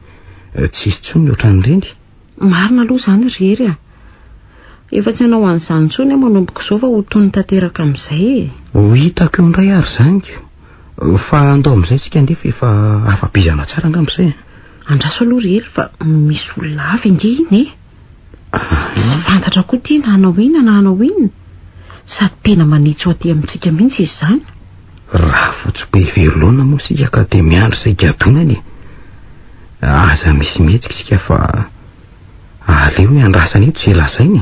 tsisy tsony ohatran'ireny marina aloha izany rery efa tsy hanao an'izany tsony manomboka izao fa ho tony tanteraka amin'izay ho hitako eo indray ary izany fa andao amin'izay tsika ndefa efa afa-bizana tsara angamb'izay andraso aloha rery fa misy olona avy nge iny sy fantatra koa ty na hanao inona na hanao inona sady tena manitso aty amintsika mihitsy izy izany raha fotsy be verolona moa sika ka dia miandro izay gadonany aza misy mihetsika sika fa aleo hoe andrasany eto izay lazainy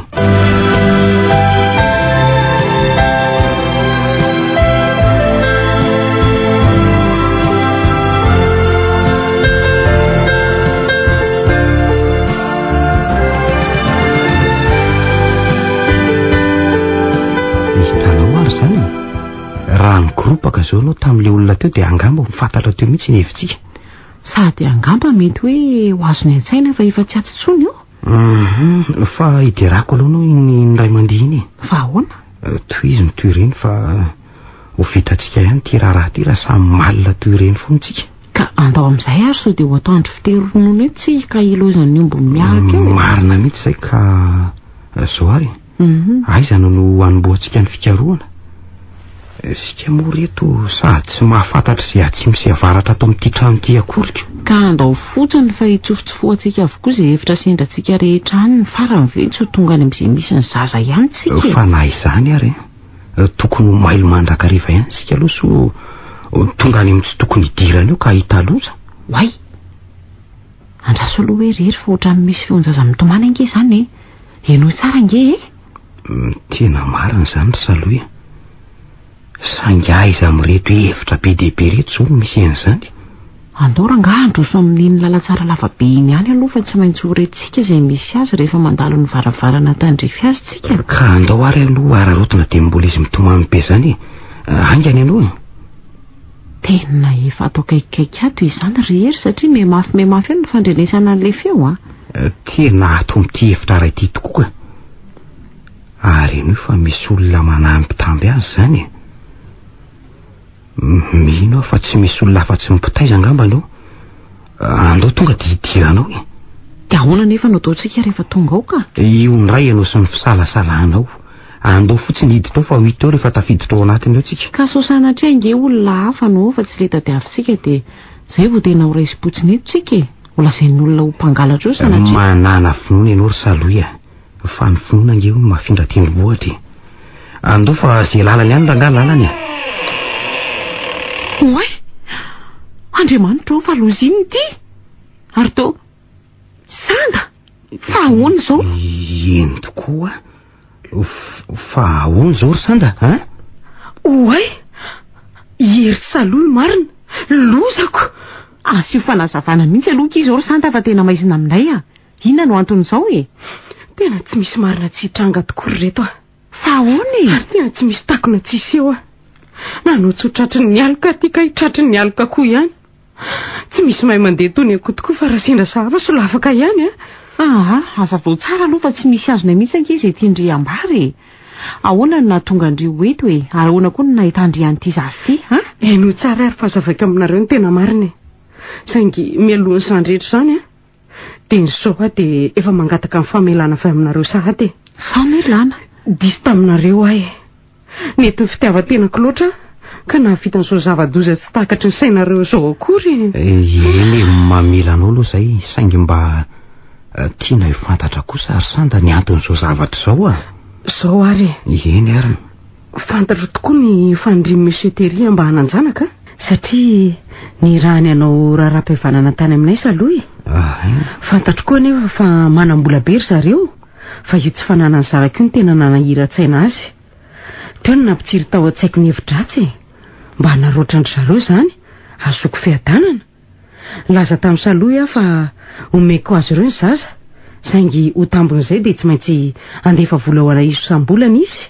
raha nigoropaka zao anao tamin'le olona teo dia angamba mifantatra teo mihitsy ny hevitsika sady angamba mety hoe ho azony an-tsaina fa efa tsy atsitsony eo fa hiderako aloha anao ny ray mandeha iny fa ahoana toy izy ny toy ireny fa ho vitantsika ihany ty raharaha ty raha samy malina toy ireny fontsika ka andao amin'izay ary so dia ho atao andro fiteronono ety tsy ka ilozan'ny ombo miaraka eo marina mihitsy izay ka zao ary aizana no hanomboantsika ny fikaroana sika moa reto sady tsy mahafantatra izay atsimo sy avaratra atao amin'ity trano ity akorika ka andao fotsiny fa hitsofotsofoantsika avokoa izay hevitra sendratsika rehetra any ny farany vetsy ho tonga any amin'izay misy ny zaza ihany tsika fa na izany ary tokony ho mailo mandrakariva ihany sika aloha so tonga any amin'ny tsy tokony hidirana eo ka hita loza hoay andraso aloha hoe rery fa ohatrany misy fionjaza mitomana nge izany ianao tsara nge Tena marina izany ry Saloa. Saingy aiza amin'reto hevitra be dehibe reto zao no misy an'izany. Andao rangahandro so amin'iny lalatsara lavabe iny ihany aloha fa tsy maintsy horentsika izay misy azy rehefa mandalo ny varavarana tandrefy azy tsika. Ka andao ary aloha ararotona dia mbola izy mitomany be izany. Aingany ianao. Tena efa atao kaikikaiky ato izany rehery satria memafy eo ny fandrenesana an'ilay feo. Tena ato amin'ity hevitra ray ity tokoa. Ary eno fa misy olona manampy tamby azy izany. Mino fa tsy misy olona afa-tsy mipitaiza angamba anao. Andao tonga didiranao. Dia ahoana nefa no ataontsika rehefa tonga ao ka? Io ndray ianao sy ny fisalasalanao. Andao fotsiny hiditra fa 8 eo rehefa tafiditra ao anatiny eo tsika. Ka so sanatria inge olona hafa no fa tsy le tadiavintsika dia izay vao tena ho raisi-potsiny eto tsika. Ho lazain'ny olona ho mpangalatra eo sanatria. Manana finoana ianao ry Saloa. Fa ny finoana inge no mafindra tendrombohitra. Andao fa izay lalany ihany rangahy lalany. Oay, Andriamanitra fa loziny ity. Ary to Sanda, fa ahoana izao? Eny tokoa. Fa ahoana izao ry Sanda, ha? Oay, ery Saloa marina, lozako. Asio fanazavana mihitsy aloha izao ry Sanda fa tena maizina aminay. Inona no anton'izao e? Tena tsy misy marina tsy hitranga tokory reto. Fa ahoana e? Tena tsy misy takona tsisy eo. Nanao tsy ho tratry ny alika tika hitratry ny alika koa ihany. Tsy misy mahay mandeha tony akotokoa fa raha sendra sahaba sola afaka ihany. Aza vao tsara aloha fa tsy misy azona mihitsy ankizy ety ambary. Ahoana no nahatonga andrio eto e? Ary ahoana koa no nahita andrian'ity zazy ity, ha? No tsara ary fazavaika aminareo ny tena marina. Saingy mialohan'ny sandretra izany dia ny soa dia efa mangataka amin'ny famelana fa aminareo sahady. Famelana? Diso taminareo ahy. Nety ny fitiavan-tenako loatra ka nahavita n'izao zava-doza tsy takatry ny sainareo izao akory. Eny mamela anao aloha izay saingy mba tiana hifantatra kosa ary Sanda ny anton'izao zavatra izao. Izao ary. Eny ary. Fantatra tokoa ny fandrimy Monsieur Terry mba hananjanaka satria ny raha ny anao raharaham-pihavanana tany aminay Saloa. Fantatro koa nefa fa manam-bola be ry zareo fa io tsy fananany zarako io ny tena nanahira-tsaina azy. Teo ny nampitsiry tao an-tsaiko ny hevin-dratsy mba hanaroatra ny zareo izany azoko fiadanana. Laza tamin'ny Saloa fa omeko azy ireo ny zaza saingy ho tambon'izay dia tsy maintsy andefa vola ho anay iso sam-bolana izy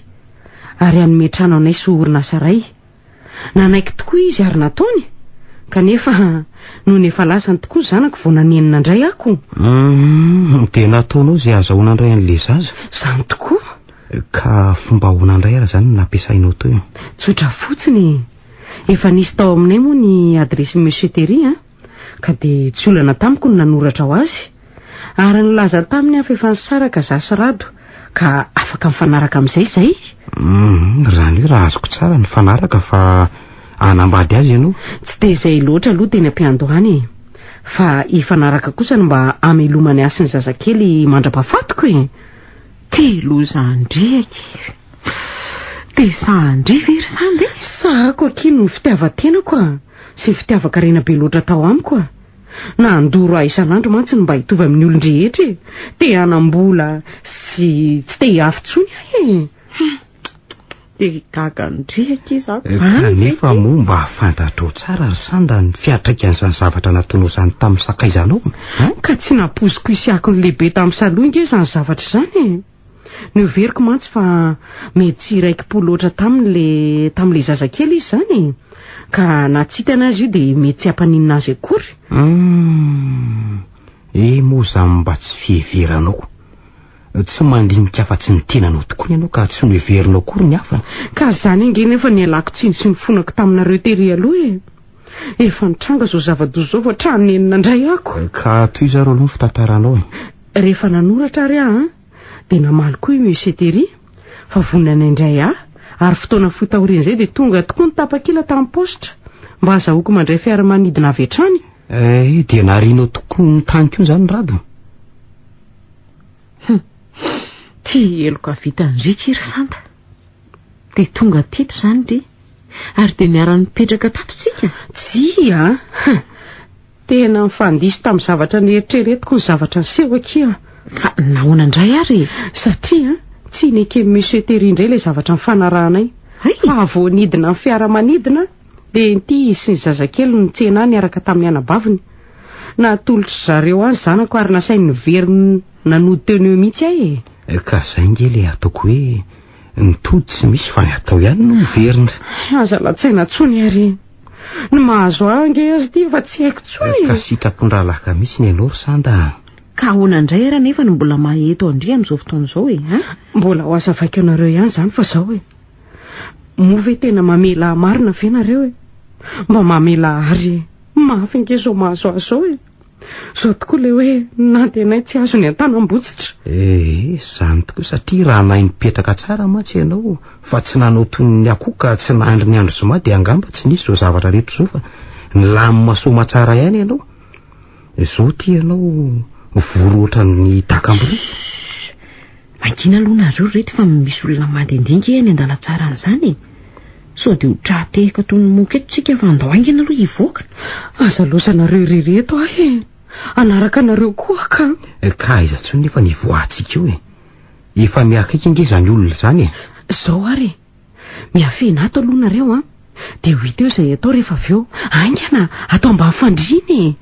ary hanome trano anay sy orinasa iray. Nanaiky tokoa izy ary nataony kanefa noho efa lasany tokoa zanako vao nanenina indray ako. Dia nataonao izay azahoana indray an'ilay zaza? Izany tokoa. Ka fomba ahoana indray ary izany nampiasainao teo? Tsotra fotsiny. Efa nisy tao aminay moa ny adresy Monsieur Terry ka dia tsy olana tamiko no nanoratra ho azy ary nilaza taminy afa efa nisaraka zasy rado ka afaka mifanaraka amin'izay izay. Raha ny raha azoko tsara ny fanaraka fa anambady azy ianao? Tsy dia izay loatra aloha teny am-piandohany fa hifanaraka kosa no mba hamelomany azy sy ny zazakely mandra-pahafatoko e. Teloza andriaky. Dia sandry very Sanda. Sahako akino ny fitiavan-tenako sy fitiavaka rena be loatra tao amiko. Na andoro ahy isan'andro mantsy no mba hitovy amin'ny olon-drehetra e. Te hanam-bola sy tsy te hiafitsony ahy. Dia gagandriaky izako. Kanefa moa mba hafantatrao tsara ry Sanda ny fiatraikan'izany zavatra nataonao izany tamin'ny sakaizanao. Ka tsy nampoziko isiako ny lehibe tamin'ny Saloa inge izany zavatra izany. Ny overiko mantsy fa mety tsy iraiki-po loatra tamin'ilay zazakely izy izany ka na tsy hitana azy io dia mety tsy hampaninina azy akory. Moa izany mba tsy fiheveranao. Tsy mandinika afa-tsy ny tenanao tokoa ianao ka tsy noheverinao akory ny hafa. Ka izany inge nefa ny alako tsiny sy ny fonako taminareo Terry aloha e. Efa nitranga izao zava-doza izao fa tranenina indray ako. Ka toy zareo aloha ny fitantaranao. Rehefa nanoratra ary aho dia namaly koa i Monsieur Terry fa vonana indray ary fotoana fotaorian'izay dia tonga tokoa ny tapakila tamin'ny positra mba azahoako mandray fiaramanidina avy hatrany. Dia narianao tokoa ny tany koa izany rado. Ty eloko avita andrika ry Sanda. Dia tonga teto izany ry ary dia miara-nipetraka tato tsika. Tsia tena mifandiso tamin'ny zavatra ny eritreretiko ny zavatra niseho akia. Nahoana indray ary? Satria tsy iny ekemiesetery indray ilay zavatra mifanarahanay fa voanidina ny fiaramanidina dia nity sy ny zazakely ny tsena niaraka tamin'ny anabaviny natolotra zareo any zanako ary nasainy very nanody teo eo mihitsy ahy ka zay ngely ataoko hoe nitody tsy misy fa ny atao ihany no miverina aza latsaina tsony ary ny mahazo ange azy ty fa tsy haiko tsony ka sitrapondraha laka misy ny ianao ry Sanda ka ahoana indray ara nefa ny mbola maheto andry amin'izao fotoana izao mbola ho asa vaika anareo ihany zany fa zao moa ve tena mamela marina ve nareo mba mamela ary mafy nge zao mahazo azy zao zao tokoa le hoe nantenay tsy azo ny antanam-botsitra zany tokoa satria raha nahy nipetraka tsara matsy ianao fa tsy nanao toy ny akoka tsy nahandry ny andro zoma dia angamba tsy nisy zao zavatra rehetra zao fa nilamomasoma tsara ihany ianao zao ty ianao voro ohatran'ny takambory mankina aloha nareo reto fa misy olona mandendinga ny andala tsara an'izany sao dia ho tratehaka toy ny moketotsika fa andoaingana aloha hivoaka aza loza nareo rereto anaraka nareo koa ka aiza tsony nefa nivoahantsika io efa miakaiky nge zany olona zany zao ary miafena ato aloha nareo dia ho hita eo izay atao rehefa avy eo aingana atao mba mifandriny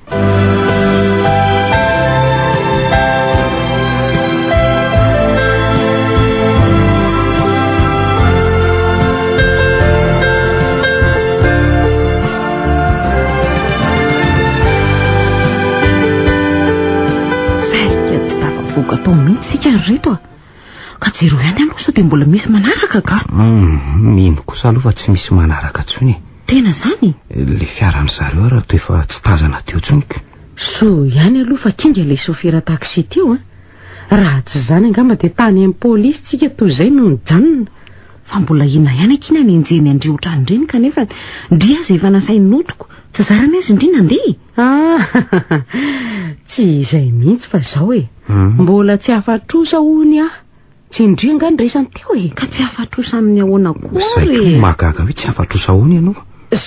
atao mihitsy sika ny reto ka jero ihany aloha sao dia mbola misy manaraka ka mino kosa aloha fa tsy misy manaraka tsony tena zany le fiaran'ny zareo raha toa efa tsy tazana teo tsonyka so ihany aloha fa kinga le sofera taxi teo raha tsy zany angamba dia tany amin'ny polisy tsika toy izay no nijanona fa mbola ina ihany akina ny enjeny andriotra andreny kanefa ndri azy efa nasainy notoko tsy zarany azy indrina andeha tsy izay mihitsy fa zao mbola tsy afatrosa hony tsy indri angany resany teo ka tsy afatrosa amin'ny ahoana kory mahagaga hoe tsy afatrosa hony ianao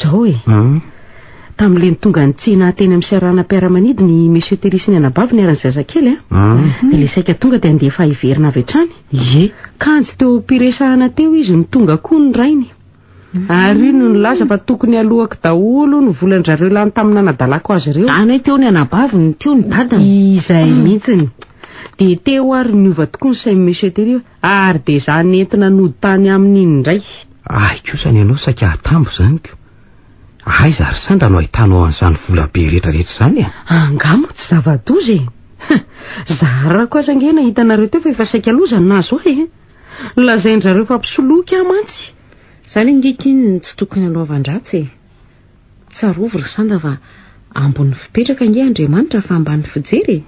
zao tamin'ile ny tonga ny tsina teny amin'ny siaranam-piaramanidi ny monsieur Terisy ny anabavy niarany zazakely dia le saika tonga dia andefa hiverina avy hatrany kanjy teo piresahana teo izy ny tonga koa ny rainy ary no nilaza fa tokony alohako daholo ny volan-drareo lany tamin'ny nanadalako azy ireo zany hoe teo ny anabavy teo ny dadany izay mihitsiny dia teo ary niova tokoa ny sain'ny monsieur Tery ary dia zany entina nody tany amin'iny indray kosany ianao saika hatambo zany ko aiza ary Sanda no ahitanao an'izany vola be rehetrarehetra zany angamo tsy zava-doza zarako aza nge nahitanareo teo fa efa saika lozany nazo lazain'zareo fa mpisoloky mantsy zany ngekiny tsy tokony aloavan-dratsy tsarovo ry Sanda fa ambony fipetraka nge Andriamanitra fa ambany fijery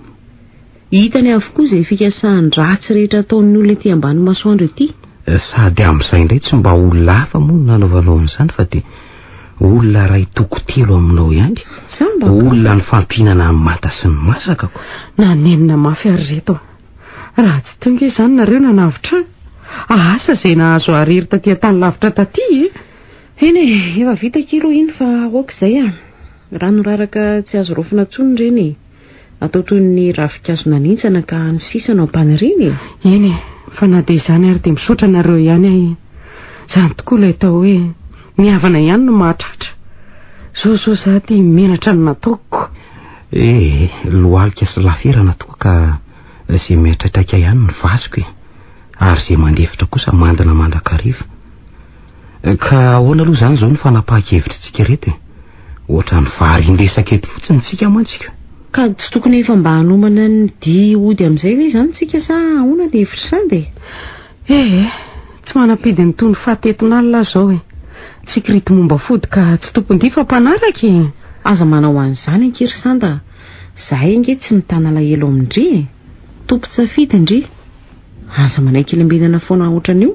hitany avokoa izay fikasany ratsy rehetra ataon'ny olona ety ambany masoandro ety sady amin'izay indray tsy mba olona hafa moa nanaovanao amin'izany fa dia olona ray toko telo aminao ihany olona ny fampihinana amin'ny manta sy ny masaka ko nanenina mafy ary reto raha tsy tonga izany nareo nanavitra asa izay nahazo arery taty tany lavitra taty eny efa vita kilo iny fa oak'izay raha noraraka tsy azo rofina tsony reny atao toy ny ravikazo nanintsana ka ny sisana ao ampaniriny eny fa na dia izany ary dia misaotra nareo ihany zany tokoa ilay tao hoe mihavana ihany no mahatratra zao zaty menatra ny nataoko lohalika sy laferana tokoa ka izay mihatratraka ihany ny vasiko ary izay mandefitra kosa mandana mandrakariva ka ahoana aloha zany zao ny fanapahan-kevitra tsika reto ohatra ny vary indesaka eto fotsiny tsika mantsika ka tsy tokony efa mba hanomana ny di ody amin'izay ilay zany tsika sa ahoana ny hevitra Sanda tsy manam-pidy ny tony fahatetin'alina zao tsikirity momba fody ka tsy tompon-dy fa mpanaraka aza manao an'izany ankiry Sanda zahay nge tsy mitana lahelo amindry tompo tsafidy indry aza manaiky ilambinana foana ohatran'io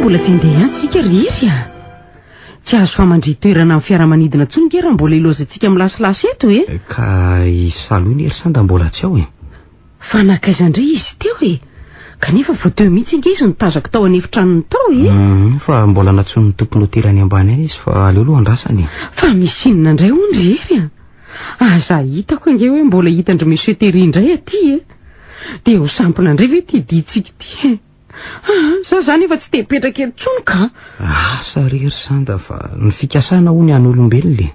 mbola tsy andeha ihany tsika ry izy tsy azo famandritoerana amin'ny fiaramanidina tsony ngeraha mbola ilozantsika milasilasy eto ka isalo iny ery Sanda mbola tsy ao fa nakaizandray izy teo kanefa vo teo mihitsy inge izy nitazako tao anefitranony tao fa mbola natsony tompony hotely any ambany any izy fa aleoaloha andrasany fa misy inona indray ondry ery aza hitako inge hoe mbola hitandry mesoetery indray aty dia ho sampona indray ve ty ditsika ty za zany efa tsy tepetraka etsony ka asa rery sanda fa ny fikasana ho ny an'olombelona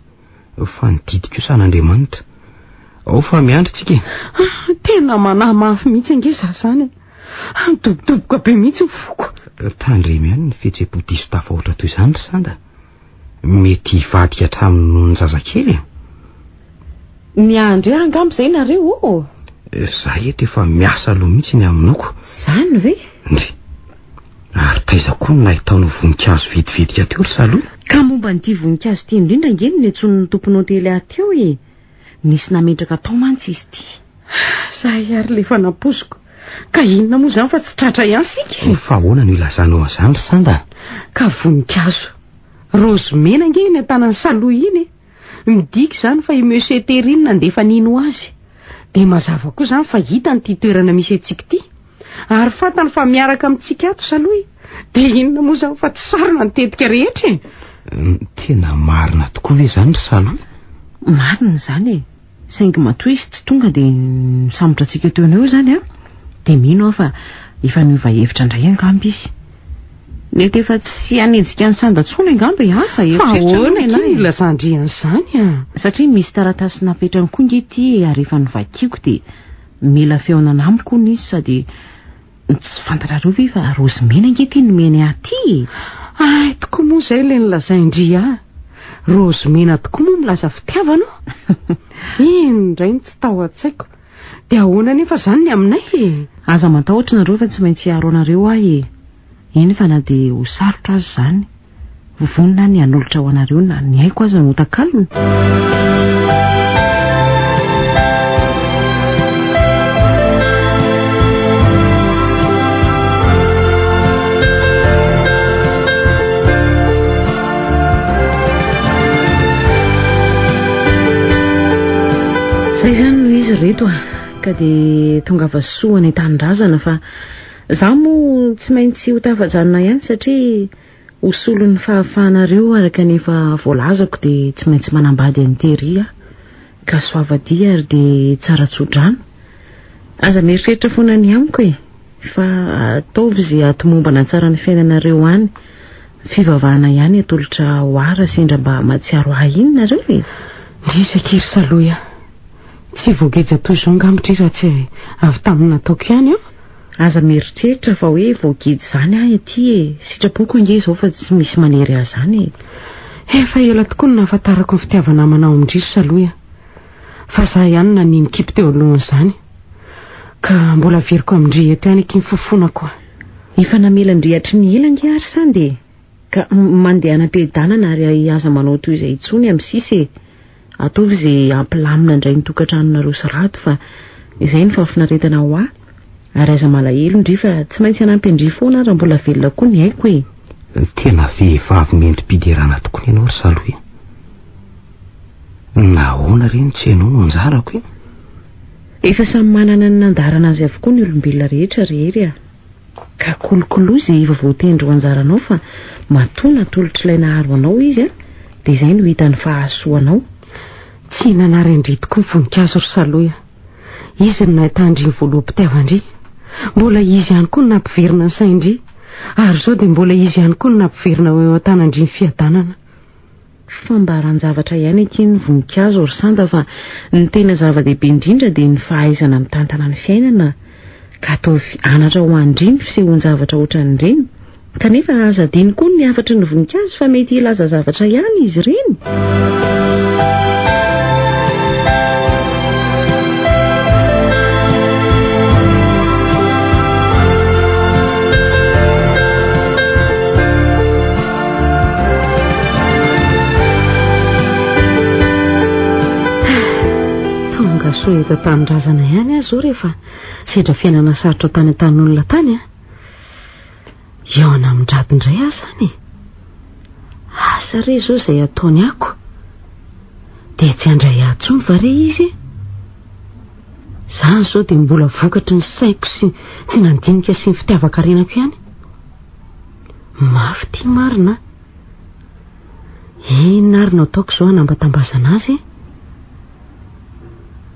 fa nididiko io san'Andriamanitra ao fa miandritsika tena manahy mafy mihitsy inge za zany mitobotoboka be mihitsy mifoko tandremy ihany ny fihetseham-po diso tafahoatra toy izany ry sanda mety hivadika hatramin'ny noho ny zazakely miandry angambo izay nareo za eto efa miasa aloha mihitsy ny aminako zany ve ndry ary taiza koa no nahitaonao voninkazo vidividika teo ry saloha ka momba n'ity voninkazo ty indrindra ngeny ny antson'ny tompony hotely ateo nisy nametraka tao mantsy izy ty zahay ary lefa naposiko ka inona moa zany fa tsy tratra ihany sika fa ahoana no ilazanao azany ry sanda ka voninkazo rozy mena nge ny an-tanan'ny saloha iny midika zany fa i monsieur Terine nandefa nino azy dia mazava koa zany fa hita nyity toerana misy antsika ty ary fatany fa miaraka amintsika ato saloha dia inona moa zany fa tsy sarina nitetika rehetra tena marina tokoa ve zany ry saloha marina zany saingy matoa izy tsy tonga dia misamotra antsika teo anao zany dia mino aho fa efa niova hevitra indray angambo izy mety efa tsy hanenjika ny sandatsony angambo asa ahoana ilazandrian'izany satria misy taratasy napetrany koa nge ity ary efa nivakiako dia mila feonana amiko ny izy sady tsy fantarareo ve fa rozy mena nge ty nomeny aty tokoa moa izay ilay nilazaindria rozy mena tokoa moa milaza fitiavana indray ny tsy tao an-tsaiko dia ahoana nefa zany ny aminay aza matahotra nareo fa tsy maintsy haro anareo iny fa na dia ho sarotra azy zany vovonina ny hanolotra ho anareo na ny haiko aza no takalony zay zany no izy reto ka dia tonga vasoa ny tanindrazana fa za moa tsy maintsy ho tafajanona ihany satria hosolo ny fahafahanareo araka nefa voalazako dia tsy maintsy manambady any tery ka soavadia ary dia tsara tsodrano aza mieritreritra foana ny amiko fa ataovy izay atomombana tsara ny fiainanareo any fivavahana ihany atolotra hoara sendra mba matsiaro ahy iny nareo ndrisakiry saloha tsy voageja toy izao ngambotry raha tsy avy taminy nataoko ihany aza mieritreritra fa hoe voagidy zany ahy aty sitrapoko inge izao fa tsy misy manery ahy zany efa ela tokoa no nahafantarako ny fitiavana manao amindriso saloha fa za ihany na ninikipy teo alohan'izany ka mbola veriko amindrihety ihany eky ny fofonako efa namelandrehatry ny elange ary sany ka mandeha anam-piadanana ary aza manao toy izay itsony amin'ny sisy ataovy izay ampilamina indray nitokantranonareo sarato fa izay ny fafinaretana ho ahy ary aza malahelo ndry fa tsy maintsy hanampy andry foana raha mbola velona koa ny haiko tena vehivavy mendrim-piderana tokoa ianao ry saloha nahoana reny tsy hainao no anjarako efa samy manana ny nandarana azy avokoa ny olombelona rehetra rehery ka kolokoloa izay efa voatendry ho anjaranao fa matoa natolotra ilay naharo anao izy dia izay no hitany fahasoanao tsy nanarendry tokoa ny voninkazo ry saloha izy no nahitandry ny voaloham-pitiavandry mbola izy ihany koa no nampiverina ny saindry ary izao dia mbola izy ihany koa no nampiverina eo an-tanandry ny fiadanana fambaran-javatra ihany aky ny voninkazo ry sanda fa ny tena zava-dehibe indrindra dia ny fahaizana mitantana ny fiainana ka ataovy anatra ho andriny fisehoan-javatra ohatran'ireny kanefa aza diny koa ny afatry ny voninkazo fa mety ilaza zavatra ihany izy ireny so eto tanindrazana ihany azy zao rehefa sedra fiainana sarotra tany an-tan'olona tany eo ana amindrado indray azy zany asa re zao izay ataony ako dia tsy handray atsony va re izy Za zao dia mbola vokatry ny saiko sy tsy nandinika sy ny fitiavakarenako ihany. Mafy tia marina. Inona ary no ataoko izao hanambatambazana azy?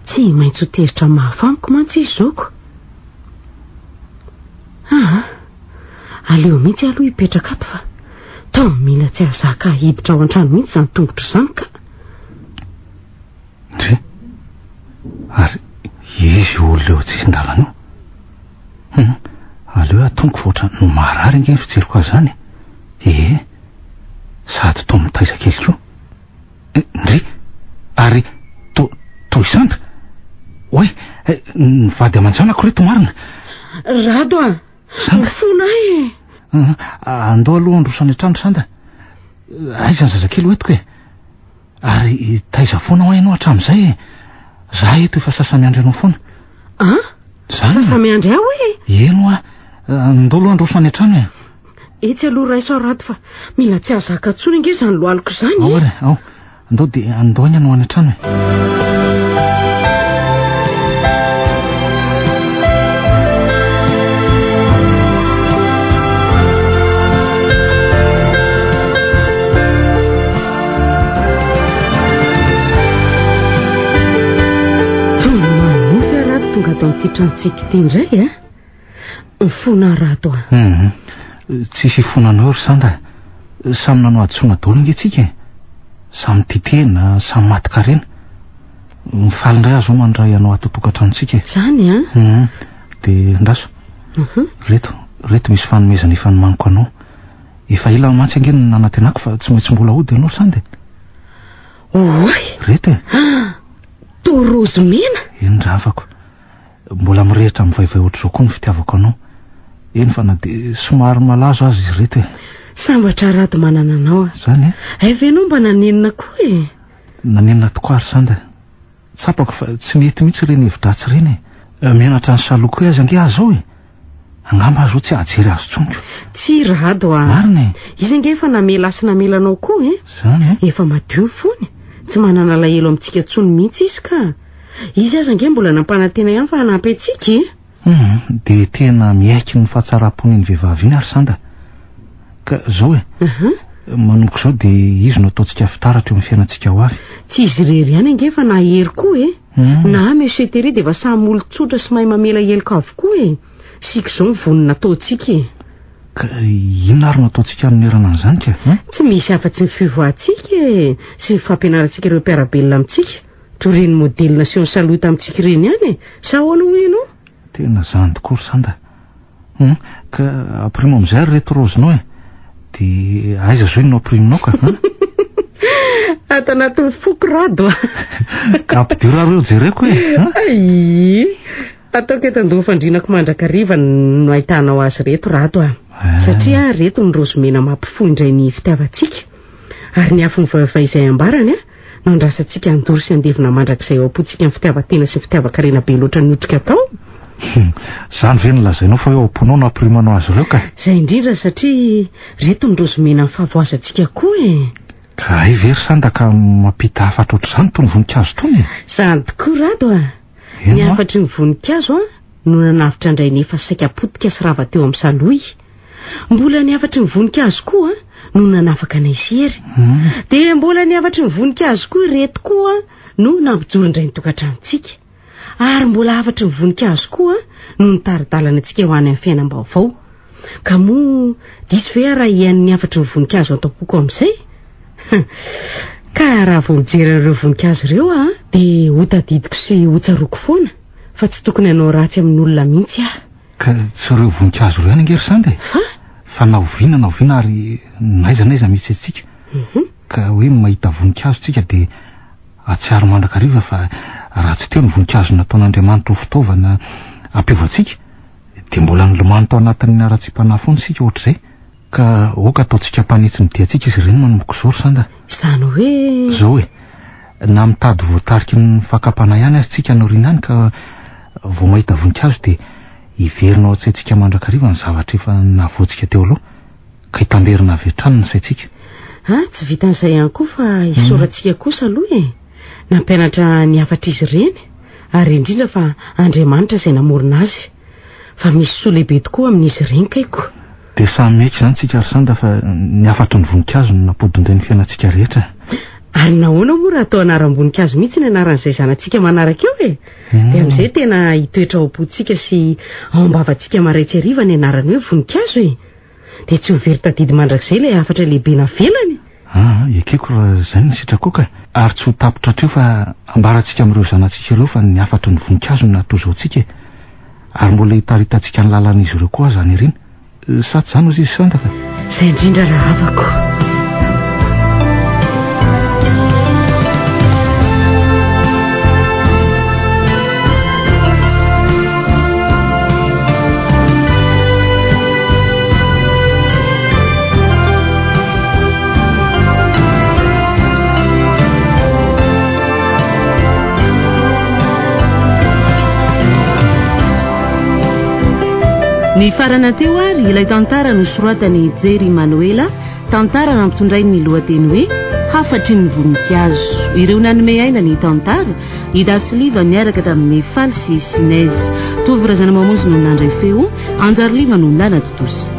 Tsy maintsy ho tezitra mafy amiko mantsy izy zaoko. Aleo mihitsy aloha hipetraka ato fa tao mila tsy ahazaka hiditra ao an-trano mihitsy izany tongotra izany ka. Ndre ary izy olona eo an-tsisin-dalana io. Aleo atongo foatra no marary ange ny fijeriko azy zany. Sady to mitaiza kely koa. Ndre ary to isanta. Oe, nivady aman-janako reto marina. Rado a, mifona e. Andao aloha androsany an-trano sanda. Aiza ny zazakely hoetiko e. Ary taiza foana ho hainao hatramin'izay e. Za eto efa sasa miandry anao foana. Sasa miandry aho e? Eno a, andao aloha androsany an-trano e. Etsy aloha raisao rato fa mila tsy ahazaka tsony nge izany lohaliko izany. Ao re, ao. Andao dia andao ny anao any an-trano e. Atao nytitranytsika ity indray a mifona rato a. Tsisy fonanao ry sanda. Samy nanao aditsona daholo nge tsika e. Samy titena, samy maty karena. Mifaly indray azo mandray anao atotokantranotsika e. Zany a? Dia ndaso. Reto misy fanomezana efa nomaniko anao. Efa ela mantsy ange ny nanatenako fa tsy maintsy mbola hody ianao sanda. Oy! Reto e. Torozo mena? Eny ravako. Mbola mirehitra mivaivay ohatr'izao koa ny fitiavako anao. Eny fa na dia somary malazo azy izy reto e. Sambatra rato manana anao a. Zany e? Venao mba nanenina koa e. Nanenina tokoa ary sanda. Tsapako fa tsy mety mihitsy ireny hevidratsy ireny e. Mianatra ny saloko azy ange azo e. Angamba azo tsy ahajery azo tsonko. Tsy rado a. Marina e. Izy ange efa namela sy namelanao koa e. Zany e? Efa madio foany. Tsy manana lahelo amintsika tsony mihitsy izy ka. Izy aza ange mbola nampanantena ihany fa hanampy antsika e. Dia tena miaiky ny fahatsara-pon'ny vehivavy iny ary sanda. Ka zao e. Manomboka izao dia izy no ataontsika fitaratra eo amin'ny fiainantsika ho avy. Tsy izy irery ihany ange fa na hery koa e. Na monsieur Terry dia efa samy olo tsotra sy mahay mamela helika avokoa e. Sika izao ny vonina ataontsika e. Ka inona ary no ataontsika hanerana an'izany ka? Tsy misy afa-tsy ny fivoahantsika e. Sy ny fampianarantsika ireo mpiarabelona amintsika. Toreny modelina sy ny salota amintsika ireny ihany e. Sa ahoana ho ianao? Tena zany tokoa ry sanda. Ka aprimo amin'izay ary reto rozinao e. Dia aiza zao inao aprimonao ka? Ato anatin'ny foko rado a. Ka ampidio raha reo jereko e. Ataoko eto andoha fandrinako mandrakariva no ahitanao azy reto rado a. Satria reto ny rozomena mampifohy indray ny fitiavantsika. Ary ny afo ny vaivay izay ambarany a. Nandrasantsika andory sy andevina mandrakizay ao am-pontsika amin'ny fitiavatena sy fitiavakarena be loatra ny otrika tao. Zany ve nolazainao fa eo am-ponao no aprimanao azy ireo ka? Izay indrindra satria reto ny rozomena amin'ny fahavoazantsika koa e. Ka ay very sanda ka mampita hafatra ohatr'izany tony voninkazo tony. Zany tokoa rado a. Ny hafatry ny voninkazo a no nanavitra indray nefa saika potika sy rava teo amin'ny saloy. Mbola ny hafatry ny voninkazo koa no nanafaka anay sery. Dia mbola ny hafatry ny voninkazo koa reto koa no nampijoro indray ny tokantranontsika. Ary mbola hafatry ny voninkazo koa no nitaridalana antsika ho any amin'ny fiainam-baovao. Ka moa diso ve raha ihain'ny hafatry ny voninkazo atao-poko amin'izay? Ka raha vao mijery ireo voninkazo ireo dia hotadidiko sy hotsaroako foana. Fa tsy tokony hanao ratsy amin'ny olona mihitsy aho. Ka tsy ireo voninkazo ireo ihany ange ry sanda e. Fa naoviana ary naiza misy antsika. Ka hoe mahita voninkazo tsika dia atsiaro mandrakariva fa raha tsy teo ny voninkazo nataon'Andriamanitra ho fitaovana ampivoantsika dia mbola nilomano tao anatin'ny ara-tsim-panafony sika ohatr'izay. Ka oka ataontsika mpanitsy ny diantsika izy ireny manomboka izao ry sanda. Izany hoe zao e. Na mitady voatariky ny fakapana ihany azy tsika naoriana any ka vao mahita voninkazo dia iverinao antsaintsika mandrakariva ny zavatra efa navoantsika teo aloha ka hitamberina avy hatrany ny saintsika. Tsy vitan'izay ihany koa fa isaorantsika kosa aloha e. Nampianatra ny hafatra izy ireny ary indrindra fa Andriamanitra izay namorona azy fa misy soa lehibe tokoa amin'izy ireny kaiko. Dia samy maiky izany tsika ry Sanda fa ny afatry ny voninkazo no nampodindray ny fiainantsika rehetra. Ary nahoana moa raha atao anaram-boninkazo mihitsy ny anaran'izay zanantsika manaraka eo e. Dia amin'izay tena hitoetra ao-potsika sy ao am-bavantsika maraitsy hariva ny anarany hoe voninkazo e. Dia tsy ho very tadidy mandrakizay ilay afatra lehibe navelany. Ekeko raha izay ny sitrakoka. Ary tsy ho tapitra hatreo fa ambarantsika amin'ireo zanantsika ireo fa ny afatry ny voninkazo no natao izao tsika. Ary mbola hitaritantsika ny lalàn'izy ireo koa zany ireny. Saty izany ozy izy Sanda fa izay indrindra raha avako. Ny farana teo ary ilay tantara nosoratany Jery Manuela, tantara nampitondray ny lohateny hoe hafatry ny voninkazo. Ireo nanome aina ny tantara Ida Siliva niaraka tamin'ny Faly sy Sinez. Tovy razana mamonjy no nandray feo, Anjaroliva no nanaty tosa.